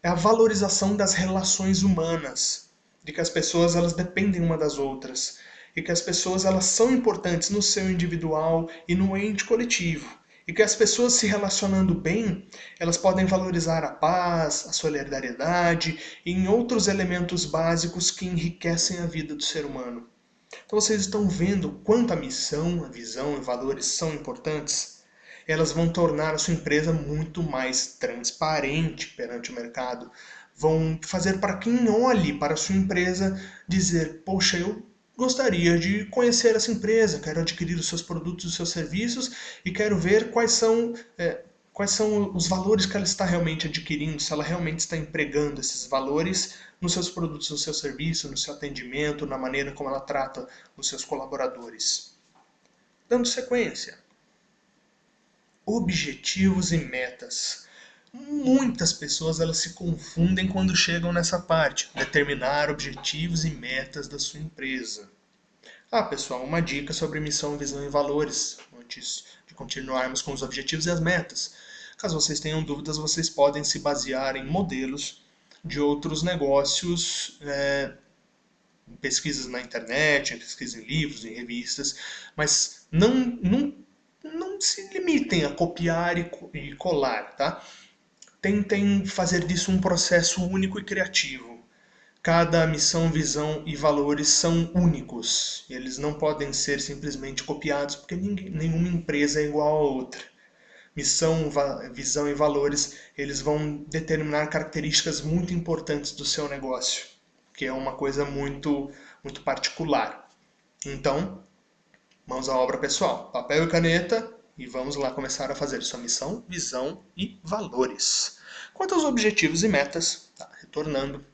a valorização das relações humanas, de que as pessoas elas dependem uma das outras e que as pessoas elas são importantes no seu individual e no ente coletivo. E que as pessoas se relacionando bem, elas podem valorizar a paz, a solidariedade e em outros elementos básicos que enriquecem a vida do ser humano. Então vocês estão vendo quanto a missão, a visão e valores são importantes? Elas vão tornar a sua empresa muito mais transparente perante o mercado. Vão fazer para quem olhe para a sua empresa dizer: poxa, eu gostaria de conhecer essa empresa, quero adquirir os seus produtos, os seus serviços e quero ver quais são os valores que ela está realmente adquirindo, se ela realmente está empregando esses valores nos seus produtos, no seu serviço, no seu atendimento, na maneira como ela trata os seus colaboradores. Dando sequência. Objetivos e metas. Muitas pessoas elas se confundem quando chegam nessa parte, determinar objetivos e metas da sua empresa. Pessoal, uma dica sobre missão, visão e valores, antes de continuarmos com os objetivos e as metas. Caso vocês tenham dúvidas, vocês podem se basear em modelos de outros negócios, em pesquisas na internet, em pesquisas em livros, em revistas, mas não se limitem a copiar e colar, tá? Tentem fazer disso um processo único e criativo. Cada missão, visão e valores são únicos. Eles não podem ser simplesmente copiados, porque nenhuma empresa é igual a outra. Missão, visão e valores, eles vão determinar características muito importantes do seu negócio, que é uma coisa muito particular. Então, mãos à obra, pessoal. Papel e caneta e vamos lá começar a fazer sua missão, visão e valores. Quanto aos objetivos e metas, retornando.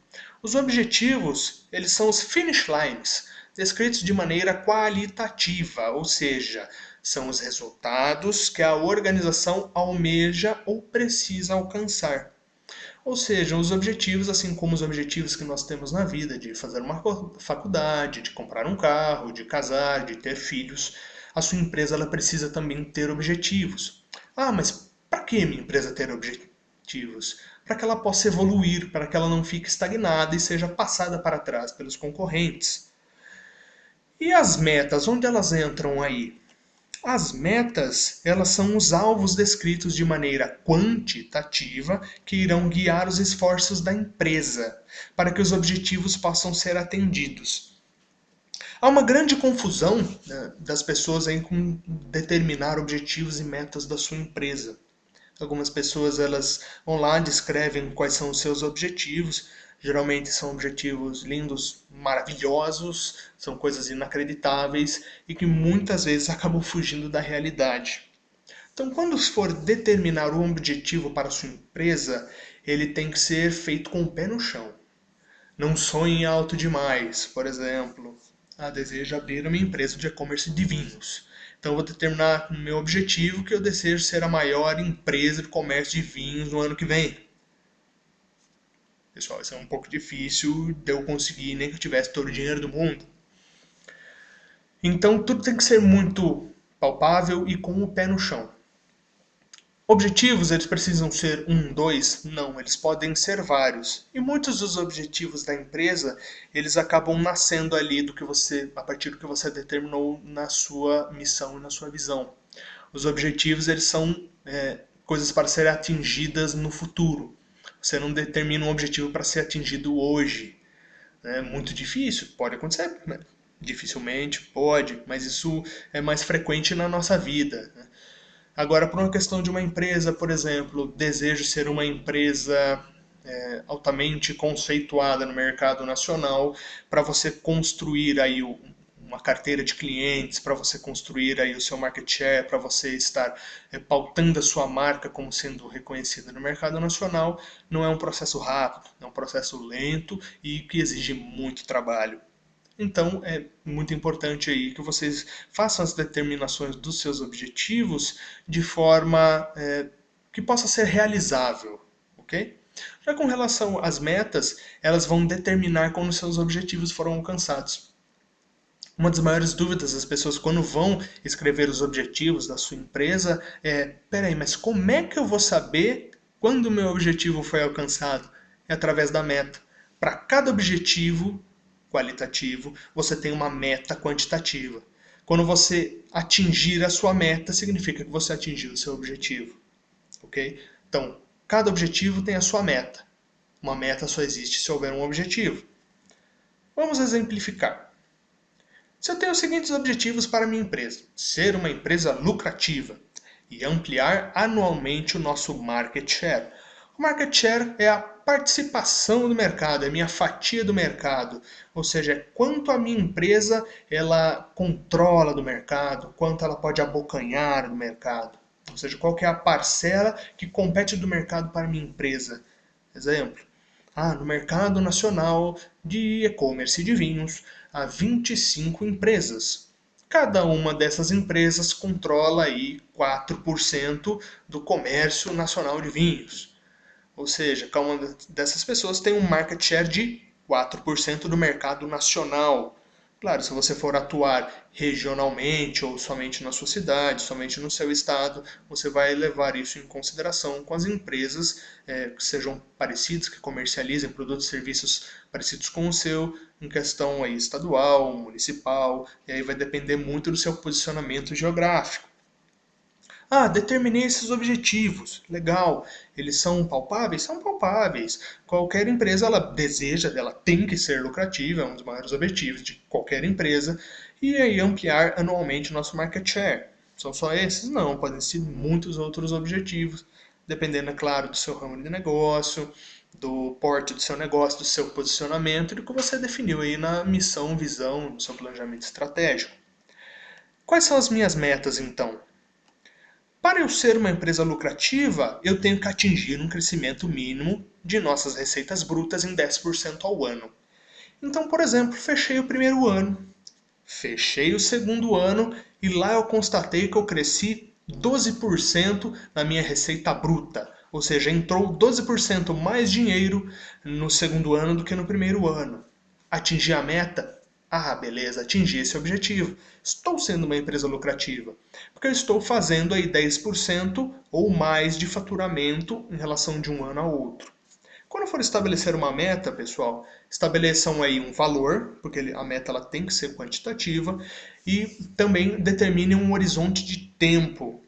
Os objetivos, eles são os finish lines, descritos de maneira qualitativa, ou seja, são os resultados que a organização almeja ou precisa alcançar. Ou seja, os objetivos, assim como os objetivos que nós temos na vida, de fazer uma faculdade, de comprar um carro, de casar, de ter filhos, a sua empresa ela precisa também ter objetivos. Mas para que minha empresa ter objetivos? Para que ela possa evoluir, para que ela não fique estagnada e seja passada para trás pelos concorrentes. E as metas, onde elas entram aí? As metas, elas são os alvos descritos de maneira quantitativa que irão guiar os esforços da empresa para que os objetivos possam ser atendidos. Há uma grande confusão, né, das pessoas aí com determinar objetivos e metas da sua empresa. Algumas pessoas elas vão lá, descrevem quais são os seus objetivos. Geralmente são objetivos lindos, maravilhosos, são coisas inacreditáveis e que muitas vezes acabam fugindo da realidade. Então, quando for determinar um objetivo para a sua empresa, ele tem que ser feito com o pé no chão. Não sonhe alto demais. Por exemplo, desejo abrir uma empresa de e-commerce de vinhos. Então, eu vou determinar no meu objetivo que eu desejo ser a maior empresa de comércio de vinhos no ano que vem. Pessoal, isso é um pouco difícil de eu conseguir, nem que eu tivesse todo o dinheiro do mundo. Então, tudo tem que ser muito palpável e com o pé no chão. Objetivos, eles precisam ser um, dois? Não, eles podem ser vários. E muitos dos objetivos da empresa, eles acabam nascendo ali a partir do que você determinou na sua missão e na sua visão. Os objetivos, eles são coisas para serem atingidas no futuro. Você não determina um objetivo para ser atingido hoje. É muito difícil, pode acontecer, né? Dificilmente pode, mas isso é mais frequente na nossa vida, né? Agora, por uma questão de uma empresa, por exemplo, desejo ser uma empresa altamente conceituada no mercado nacional, para você construir aí uma carteira de clientes, para você construir aí o seu market share, para você estar pautando a sua marca como sendo reconhecida no mercado nacional, não é um processo rápido, é um processo lento e que exige muito trabalho. Então, é muito importante aí que vocês façam as determinações dos seus objetivos de forma que possa ser realizável, ok? Já com relação às metas, elas vão determinar quando seus objetivos foram alcançados. Uma das maiores dúvidas das pessoas quando vão escrever os objetivos da sua empresa peraí, mas como é que eu vou saber quando o meu objetivo foi alcançado? É através da meta. Para cada objetivo qualitativo, você tem uma meta quantitativa. Quando você atingir a sua meta, significa que você atingiu o seu objetivo, ok? Então, cada objetivo tem a sua meta. Uma meta só existe se houver um objetivo. Vamos exemplificar. Se eu tenho os seguintes objetivos para a minha empresa: ser uma empresa lucrativa e ampliar anualmente o nosso market share. O market share é a participação do mercado, é a minha fatia do mercado, ou seja, é quanto a minha empresa ela controla do mercado, quanto ela pode abocanhar do mercado, ou seja, qual que é a parcela que compete do mercado para a minha empresa. Exemplo, no mercado nacional de e-commerce de vinhos, há 25 empresas. Cada uma dessas empresas controla aí 4% do comércio nacional de vinhos. Ou seja, cada uma dessas pessoas tem um market share de 4% do mercado nacional. Claro, se você for atuar regionalmente ou somente na sua cidade, somente no seu estado, você vai levar isso em consideração com as empresas que sejam parecidas, que comercializem produtos e serviços parecidos com o seu, em questão aí estadual, municipal, e aí vai depender muito do seu posicionamento geográfico. Determinei esses objetivos. Legal. Eles são palpáveis? São palpáveis. Qualquer empresa ela deseja, ela tem que ser lucrativa, é um dos maiores objetivos de qualquer empresa. E aí ampliar anualmente o nosso market share. São só esses? Não, podem ser muitos outros objetivos, dependendo, é claro, do seu ramo de negócio, do porte do seu negócio, do seu posicionamento e do que você definiu aí na missão, visão, no seu planejamento estratégico. Quais são as minhas metas, então? Para eu ser uma empresa lucrativa, eu tenho que atingir um crescimento mínimo de nossas receitas brutas em 10% ao ano. Então, por exemplo, fechei o primeiro ano, fechei o segundo ano e lá eu constatei que eu cresci 12% na minha receita bruta. Ou seja, entrou 12% mais dinheiro no segundo ano do que no primeiro ano. Atingi a meta? Beleza, atingi esse objetivo. Estou sendo uma empresa lucrativa, porque eu estou fazendo aí 10% ou mais de faturamento em relação de um ano ao outro. Quando for estabelecer uma meta, pessoal, estabeleçam aí um valor, porque a meta ela tem que ser quantitativa, e também determine um horizonte de tempo.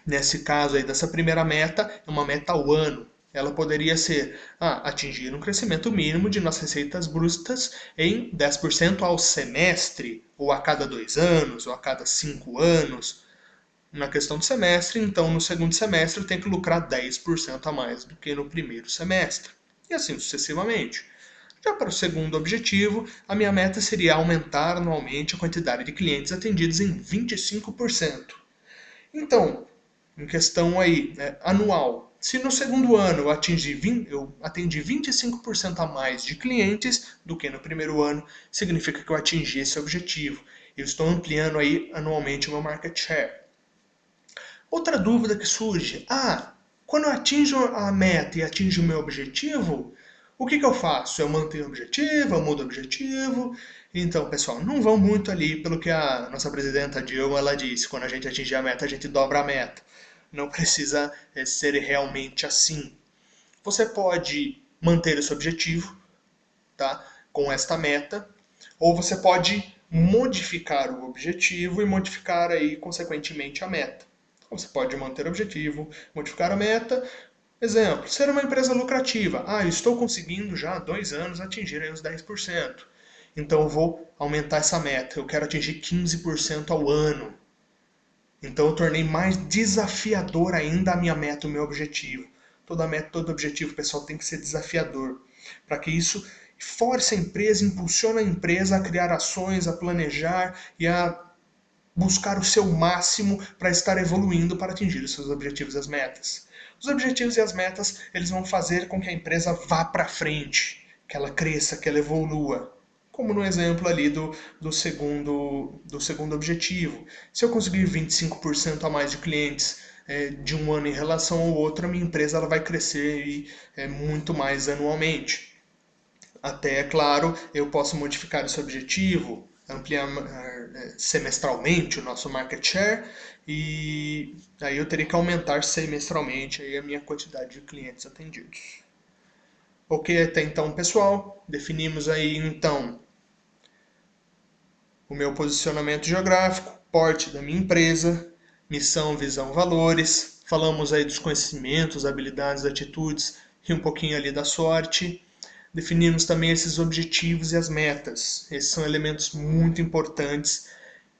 Nesse caso aí, dessa primeira meta, é uma meta ao ano. Ela poderia ser atingir um crescimento mínimo de nossas receitas brutas em 10% ao semestre, ou a cada 2 anos, ou a cada 5 anos. Na questão do semestre, então no segundo semestre eu tenho que lucrar 10% a mais do que no primeiro semestre. E assim sucessivamente. Já para o segundo objetivo, a minha meta seria aumentar anualmente a quantidade de clientes atendidos em 25%. Então, em questão aí, né, anual, se no segundo ano eu atendi 25% a mais de clientes do que no primeiro ano, significa que eu atingi esse objetivo. Eu estou ampliando aí anualmente o meu market share. Outra dúvida que surge: quando eu atinjo a meta e atinjo o meu objetivo, o que eu faço? Eu mantenho o objetivo, eu mudo o objetivo? Então, pessoal, não vão muito ali pelo que a nossa presidenta Dilma ela disse: quando a gente atingir a meta, a gente dobra a meta. Não precisa ser realmente assim. Você pode manter esse objetivo, tá, com esta meta, ou você pode modificar o objetivo e modificar aí consequentemente a meta. Você pode manter o objetivo, modificar a meta. Exemplo, ser uma empresa lucrativa. Eu estou conseguindo já há 2 anos atingir aí os 10%. Então eu vou aumentar essa meta. Eu quero atingir 15% ao ano. Então eu tornei mais desafiador ainda a minha meta, o meu objetivo. Toda meta, todo objetivo, pessoal, tem que ser desafiador. Para que isso force a empresa, impulsione a empresa a criar ações, a planejar e a buscar o seu máximo para estar evoluindo para atingir os seus objetivos e as metas. Os objetivos e as metas, eles vão fazer com que a empresa vá para frente, que ela cresça, que ela evolua. Como no exemplo ali do segundo objetivo. Se eu conseguir 25% a mais de clientes de um ano em relação ao outro, a minha empresa ela vai crescer muito mais anualmente. Até, é claro, eu posso modificar esse objetivo, ampliar semestralmente o nosso market share e aí eu teria que aumentar semestralmente aí a minha quantidade de clientes atendidos. Ok, até então, pessoal, definimos aí então o meu posicionamento geográfico, porte da minha empresa, missão, visão, valores. Falamos aí dos conhecimentos, habilidades, atitudes e um pouquinho ali da sorte. Definimos também esses objetivos e as metas. Esses são elementos muito importantes,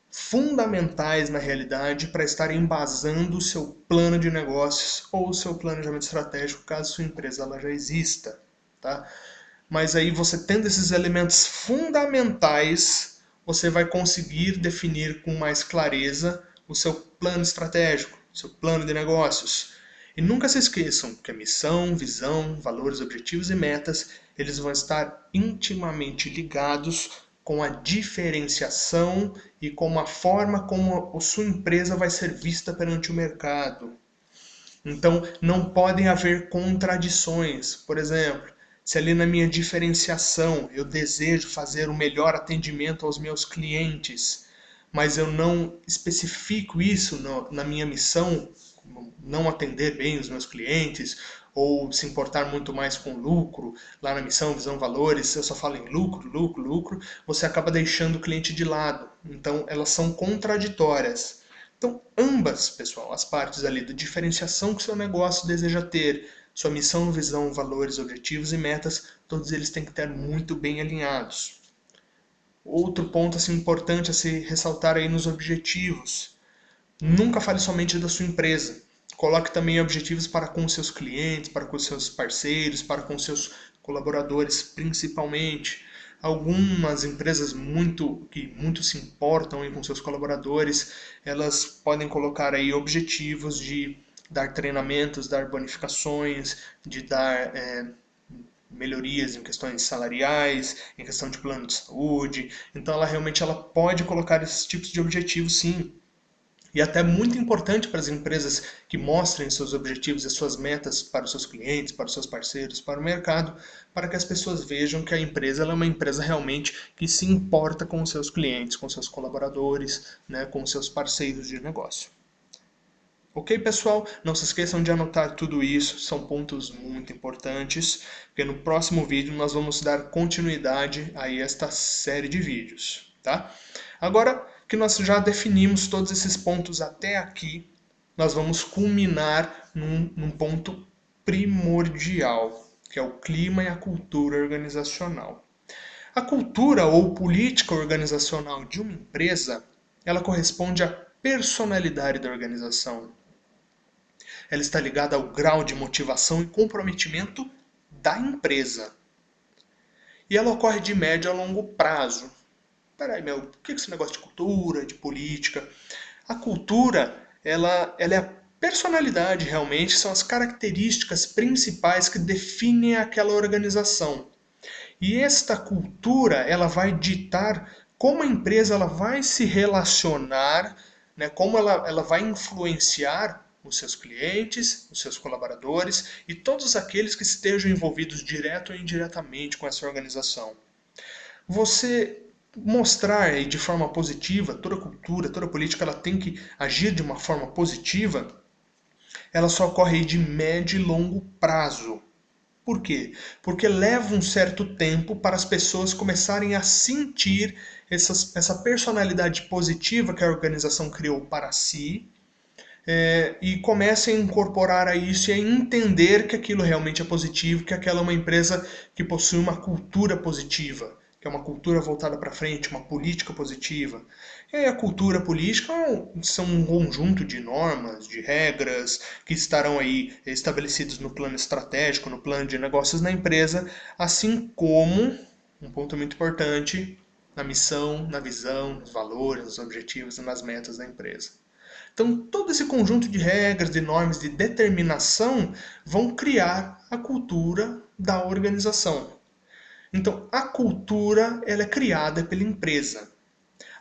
fundamentais na realidade, para estar embasando o seu plano de negócios ou o seu planejamento estratégico, caso sua empresa ela já exista. Tá? Mas aí você tendo esses elementos fundamentais, você vai conseguir definir com mais clareza o seu plano estratégico, o seu plano de negócios. E nunca se esqueçam que a missão, visão, valores, objetivos e metas, eles vão estar intimamente ligados com a diferenciação e com a forma como a sua empresa vai ser vista perante o mercado. Então, não podem haver contradições. Por exemplo, se ali na minha diferenciação eu desejo fazer o melhor atendimento aos meus clientes, mas eu não especifico isso na minha missão, não atender bem os meus clientes, ou se importar muito mais com lucro, lá na missão, visão, valores, eu só falo em lucro, lucro, lucro, você acaba deixando o cliente de lado. Então, elas são contraditórias. Então, ambas, pessoal, as partes ali da diferenciação que o seu negócio deseja ter, sua missão, visão, valores, objetivos e metas, todos eles têm que estar muito bem alinhados. Outro ponto assim, importante a se ressaltar aí nos objetivos. Nunca fale somente da sua empresa. Coloque também objetivos para com seus clientes, para com seus parceiros, para com seus colaboradores, principalmente. Algumas empresas que muito se importam aí com seus colaboradores, elas podem colocar aí objetivos de dar treinamentos, dar bonificações, de dar melhorias em questões salariais, em questão de plano de saúde. Então ela pode colocar esses tipos de objetivos sim. E até muito importante para as empresas que mostrem seus objetivos e suas metas para os seus clientes, para os seus parceiros, para o mercado, para que as pessoas vejam que a empresa ela é uma empresa realmente que se importa com os seus clientes, com seus colaboradores, né, com os seus parceiros de negócio. Ok, pessoal? Não se esqueçam de anotar tudo isso, são pontos muito importantes, porque no próximo vídeo nós vamos dar continuidade a esta série de vídeos, tá? Agora que nós já definimos todos esses pontos até aqui, nós vamos culminar num ponto primordial, que é o clima e a cultura organizacional. A cultura ou política organizacional de uma empresa, ela corresponde à personalidade da organização. Ela está ligada ao grau de motivação e comprometimento da empresa. E ela ocorre de médio a longo prazo. Peraí, meu, o que é esse negócio de cultura, de política? A cultura, ela é a personalidade realmente, são as características principais que definem aquela organização. E esta cultura, ela vai ditar como a empresa ela vai se relacionar, né, como ela vai influenciar os seus clientes, os seus colaboradores e todos aqueles que estejam envolvidos direto ou indiretamente com essa organização. Você mostrar aí de forma positiva, toda cultura, toda política, ela tem que agir de uma forma positiva, ela só ocorre aí de médio e longo prazo. Por quê? Porque leva um certo tempo para as pessoas começarem a sentir essa personalidade positiva que a organização criou para si, e comecem a incorporar a isso e a entender que aquilo realmente é positivo, que aquela é uma empresa que possui uma cultura positiva, que é uma cultura voltada para frente, uma política positiva. E aí a cultura política são um conjunto de normas, de regras que estarão aí estabelecidos no plano estratégico, no plano de negócios da empresa, assim como, um ponto muito importante, na missão, na visão, nos valores, nos objetivos e nas metas da empresa. Então, todo esse conjunto de regras, de normas, de determinação vão criar a cultura da organização. Então, a cultura ela é criada pela empresa.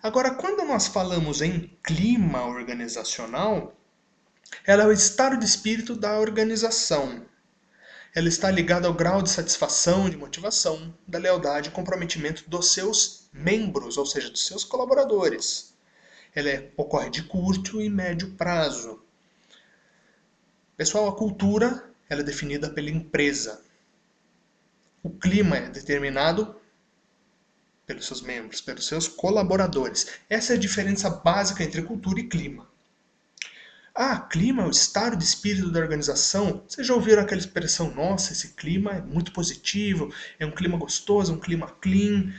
Agora, quando nós falamos em clima organizacional, ela é o estado de espírito da organização. Ela está ligada ao grau de satisfação, de motivação, da lealdade e comprometimento dos seus membros, ou seja, dos seus colaboradores. Ocorre de curto e médio prazo. Pessoal, a cultura ela é definida pela empresa. O clima é determinado pelos seus membros, pelos seus colaboradores. Essa é a diferença básica entre cultura e clima. Ah, clima é o estado de espírito da organização. Vocês já ouviram aquela expressão, nossa, esse clima é muito positivo, é um clima gostoso, é um clima clean.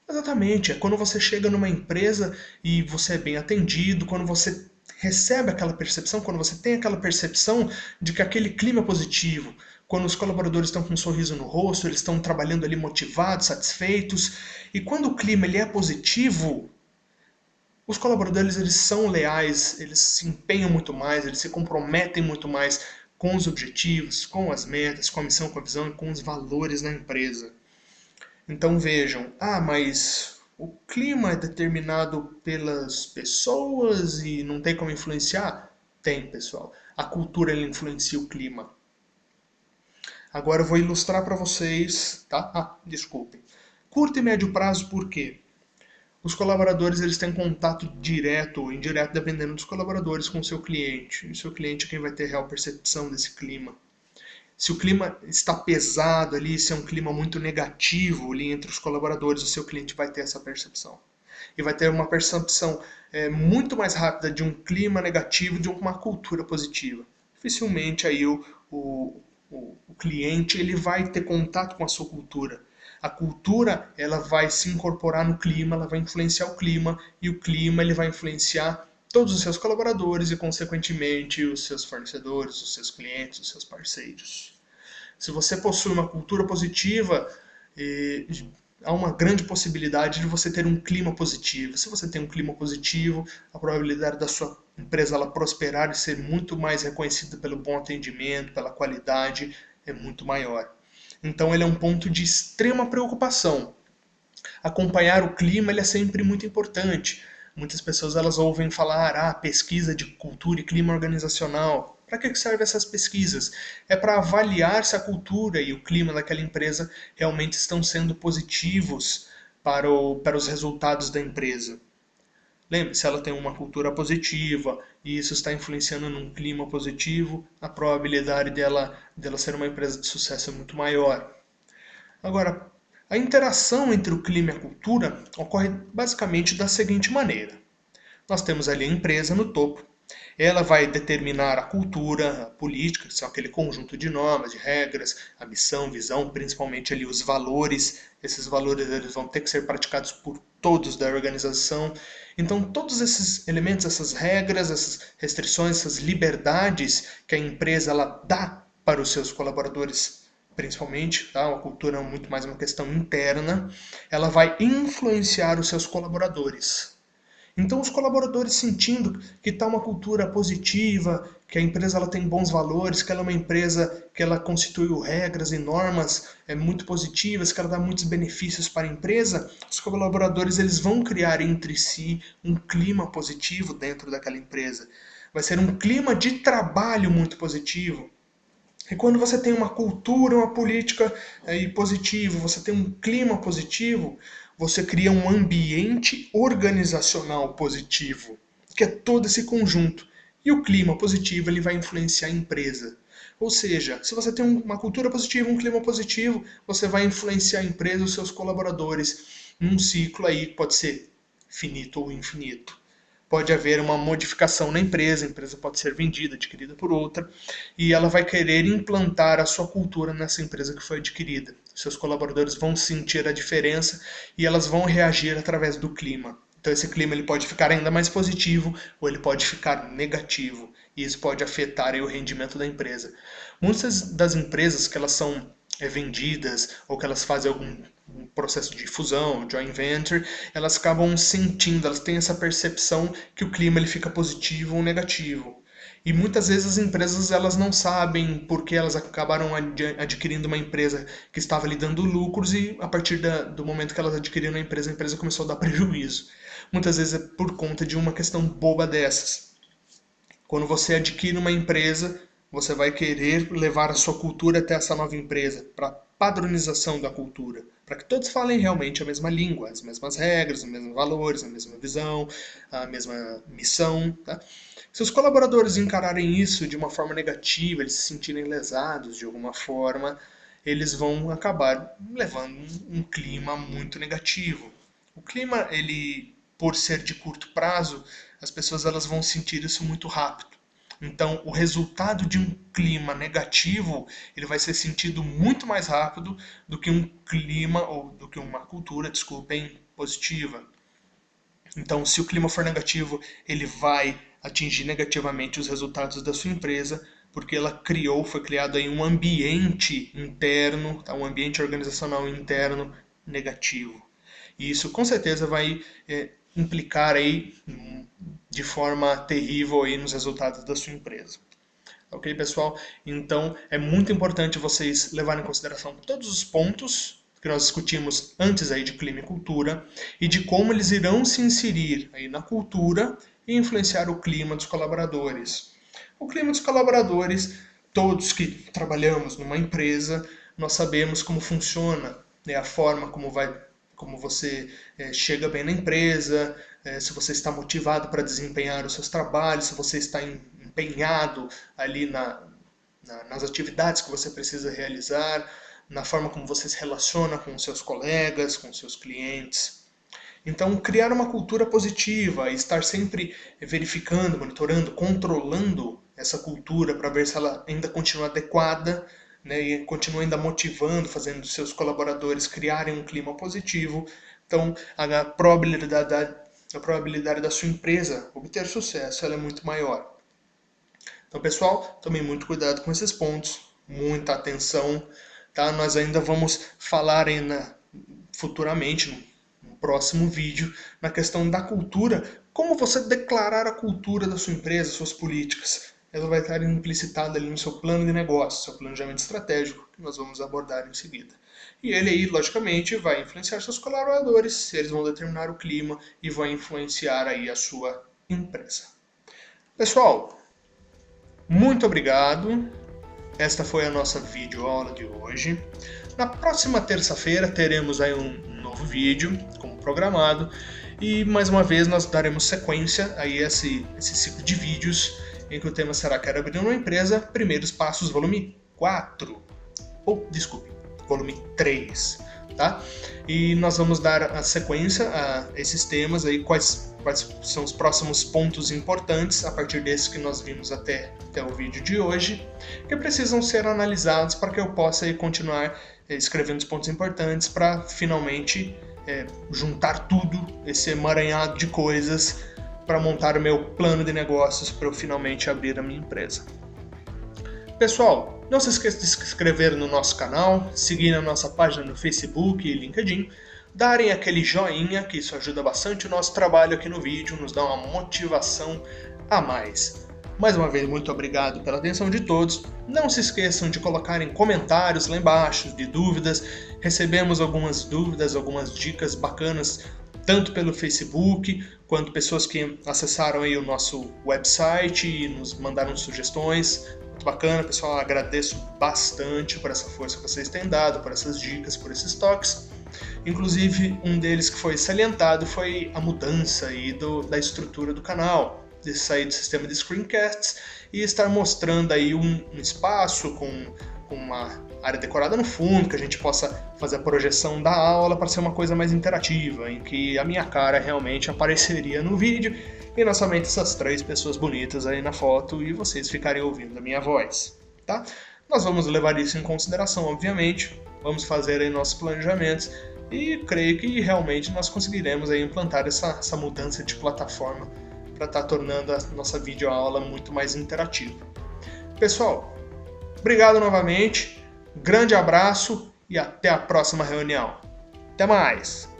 Exatamente, é quando você chega numa empresa e você é bem atendido, quando você recebe aquela percepção, quando você tem aquela percepção de que aquele clima é positivo, quando os colaboradores estão com um sorriso no rosto, eles estão trabalhando ali motivados, satisfeitos, e quando o clima ele é positivo, os colaboradores eles são leais, eles se empenham muito mais, eles se comprometem muito mais com os objetivos, com as metas, com a missão, com a visão e com os valores da empresa. Então vejam, mas o clima é determinado pelas pessoas e não tem como influenciar? Tem, pessoal. A cultura ela influencia o clima. Agora eu vou ilustrar para vocês, tá? Desculpem. Curto e médio prazo, por quê? Os colaboradores eles têm contato direto ou indireto, dependendo dos colaboradores, com o seu cliente. E o seu cliente é quem vai ter real percepção desse clima. Se o clima está pesado ali, se é um clima muito negativo ali entre os colaboradores, o seu cliente vai ter essa percepção. E vai ter uma percepção muito mais rápida de um clima negativo de uma cultura positiva. Dificilmente aí o cliente ele vai ter contato com a sua cultura. A cultura ela vai se incorporar no clima, ela vai influenciar o clima e o clima ele vai influenciar todos os seus colaboradores e, consequentemente, os seus fornecedores, os seus clientes, os seus parceiros. Se você possui uma cultura positiva, há uma grande possibilidade de você ter um clima positivo. Se você tem um clima positivo, a probabilidade da sua empresa ela prosperar e ser muito mais reconhecida pelo bom atendimento, pela qualidade, é muito maior. Então, ele é um ponto de extrema preocupação. Acompanhar o clima ele é sempre muito importante. Muitas pessoas elas ouvem falar, pesquisa de cultura e clima organizacional. Para que servem essas pesquisas? É para avaliar se a cultura e o clima daquela empresa realmente estão sendo positivos para os resultados da empresa. Lembre-se, ela tem uma cultura positiva e isso está influenciando num clima positivo, a probabilidade dela ser uma empresa de sucesso é muito maior. Agora, a interação entre o clima e a cultura ocorre basicamente da seguinte maneira. Nós temos ali a empresa no topo. Ela vai determinar a cultura, a política, que são aquele conjunto de normas, de regras, a missão, visão, principalmente ali os valores. Esses valores eles vão ter que ser praticados por todos da organização. Então, todos esses elementos, essas regras, essas restrições, essas liberdades que a empresa ela dá para os seus colaboradores, principalmente, tá? A cultura é muito mais uma questão interna, ela vai influenciar os seus colaboradores. Então, os colaboradores sentindo que está uma cultura positiva, que a empresa ela tem bons valores, que ela é uma empresa que ela constituiu regras e normas muito positivas, que ela dá muitos benefícios para a empresa, os colaboradores eles vão criar entre si um clima positivo dentro daquela empresa. Vai ser um clima de trabalho muito positivo. E quando você tem uma cultura, uma política positiva, você tem um clima positivo, você cria um ambiente organizacional positivo, que é todo esse conjunto. E o clima positivo ele vai influenciar a empresa. Ou seja, se você tem uma cultura positiva, um clima positivo, você vai influenciar a empresa e os seus colaboradores num ciclo aí que pode ser finito ou infinito. Pode haver uma modificação na empresa, a empresa pode ser vendida, adquirida por outra, e ela vai querer implantar a sua cultura nessa empresa que foi adquirida. Seus colaboradores vão sentir a diferença e elas vão reagir através do clima. Então esse clima ele pode ficar ainda mais positivo ou ele pode ficar negativo. E isso pode afetar aí, o rendimento da empresa. Muitas das empresas que elas são vendidas ou que elas fazem algum processo de fusão, joint venture, elas acabam sentindo, elas têm essa percepção que o clima ele fica positivo ou negativo. E muitas vezes as empresas elas não sabem porque elas acabaram adquirindo uma empresa que estava lhe dando lucros e a partir do momento que elas adquiriram a empresa começou a dar prejuízo. Muitas vezes é por conta de uma questão boba dessas. Quando você adquire uma empresa, você vai querer levar a sua cultura até essa nova empresa, para padronização da cultura, para que todos falem realmente a mesma língua, as mesmas regras, os mesmos valores, a mesma visão, a mesma missão. Tá? Se os colaboradores encararem isso de uma forma negativa, eles se sentirem lesados de alguma forma, eles vão acabar levando um clima muito negativo. O clima, ele, por ser de curto prazo, as pessoas elas vão sentir isso muito rápido. Então, o resultado de um clima negativo, ele vai ser sentido muito mais rápido do que um clima ou do que uma cultura, desculpem, positiva. Então, se o clima for negativo, ele vai atingir negativamente os resultados da sua empresa, porque ela foi criado aí um ambiente interno, tá? Um ambiente organizacional interno negativo. E isso com certeza vai implicar aí de forma terrível aí nos resultados da sua empresa. Ok, pessoal? Então, é muito importante vocês levarem em consideração todos os pontos que nós discutimos antes aí de clima e cultura e de como eles irão se inserir aí na cultura e influenciar o clima dos colaboradores. O clima dos colaboradores, todos que trabalhamos numa empresa, nós sabemos como funciona, né, a forma como você chega bem na empresa, se você está motivado para desempenhar os seus trabalhos, se você está empenhado ali nas atividades que você precisa realizar, na forma como você se relaciona com os seus colegas, com os seus clientes. Então, criar uma cultura positiva e estar sempre verificando, monitorando, controlando essa cultura para ver se ela ainda continua adequada, né, e continua ainda motivando, fazendo os seus colaboradores criarem um clima positivo. Então, a probabilidade da sua empresa obter sucesso ela é muito maior. Então, pessoal, tomem muito cuidado com esses pontos, muita atenção. Tá? Nós ainda vamos falar futuramente, no próximo vídeo, na questão da cultura, como você declarar a cultura da sua empresa, suas políticas. Ela vai estar implicitada ali no seu plano de negócio, seu planejamento estratégico, que nós vamos abordar em seguida. E ele aí, logicamente, vai influenciar seus colaboradores, eles vão determinar o clima e vão influenciar aí a sua empresa. Pessoal, muito obrigado. Esta foi a nossa videoaula de hoje. Na próxima terça-feira teremos aí um novo vídeo, como programado. E mais uma vez nós daremos sequência a esse ciclo de vídeos em que o tema será Quero Abrir uma Empresa, Primeiros Passos, volume 4. Volume 3. Tá? E nós vamos dar a sequência a esses temas aí, quais são os próximos pontos importantes a partir desses que nós vimos até o vídeo de hoje, que precisam ser analisados para que eu possa aí continuar escrevendo os pontos importantes para finalmente juntar tudo, esse emaranhado de coisas, para montar o meu plano de negócios para eu finalmente abrir a minha empresa. Pessoal, não se esqueça de se inscrever no nosso canal, seguir a nossa página no Facebook e LinkedIn, darem aquele joinha, que isso ajuda bastante o nosso trabalho aqui no vídeo, nos dá uma motivação a mais. Mais uma vez, muito obrigado pela atenção de todos. Não se esqueçam de colocarem comentários lá embaixo de dúvidas. Recebemos algumas dúvidas, algumas dicas bacanas, tanto pelo Facebook, quanto pessoas que acessaram aí o nosso website e nos mandaram sugestões. Muito bacana, pessoal. Agradeço bastante por essa força que vocês têm dado, por essas dicas, por esses toques. Inclusive, um deles que foi salientado foi a mudança aí da estrutura do canal, de sair do sistema de screencasts e estar mostrando aí um espaço com uma área decorada no fundo, que a gente possa fazer a projeção da aula para ser uma coisa mais interativa, em que a minha cara realmente apareceria no vídeo e não somente essas 3 pessoas bonitas aí na foto e vocês ficarem ouvindo a minha voz, tá? Nós vamos levar isso em consideração, obviamente, vamos fazer aí nossos planejamentos e creio que realmente nós conseguiremos aí implantar essa mudança de plataforma para estar tornando a nossa videoaula muito mais interativa. Pessoal, obrigado novamente, grande abraço e até a próxima reunião. Até mais!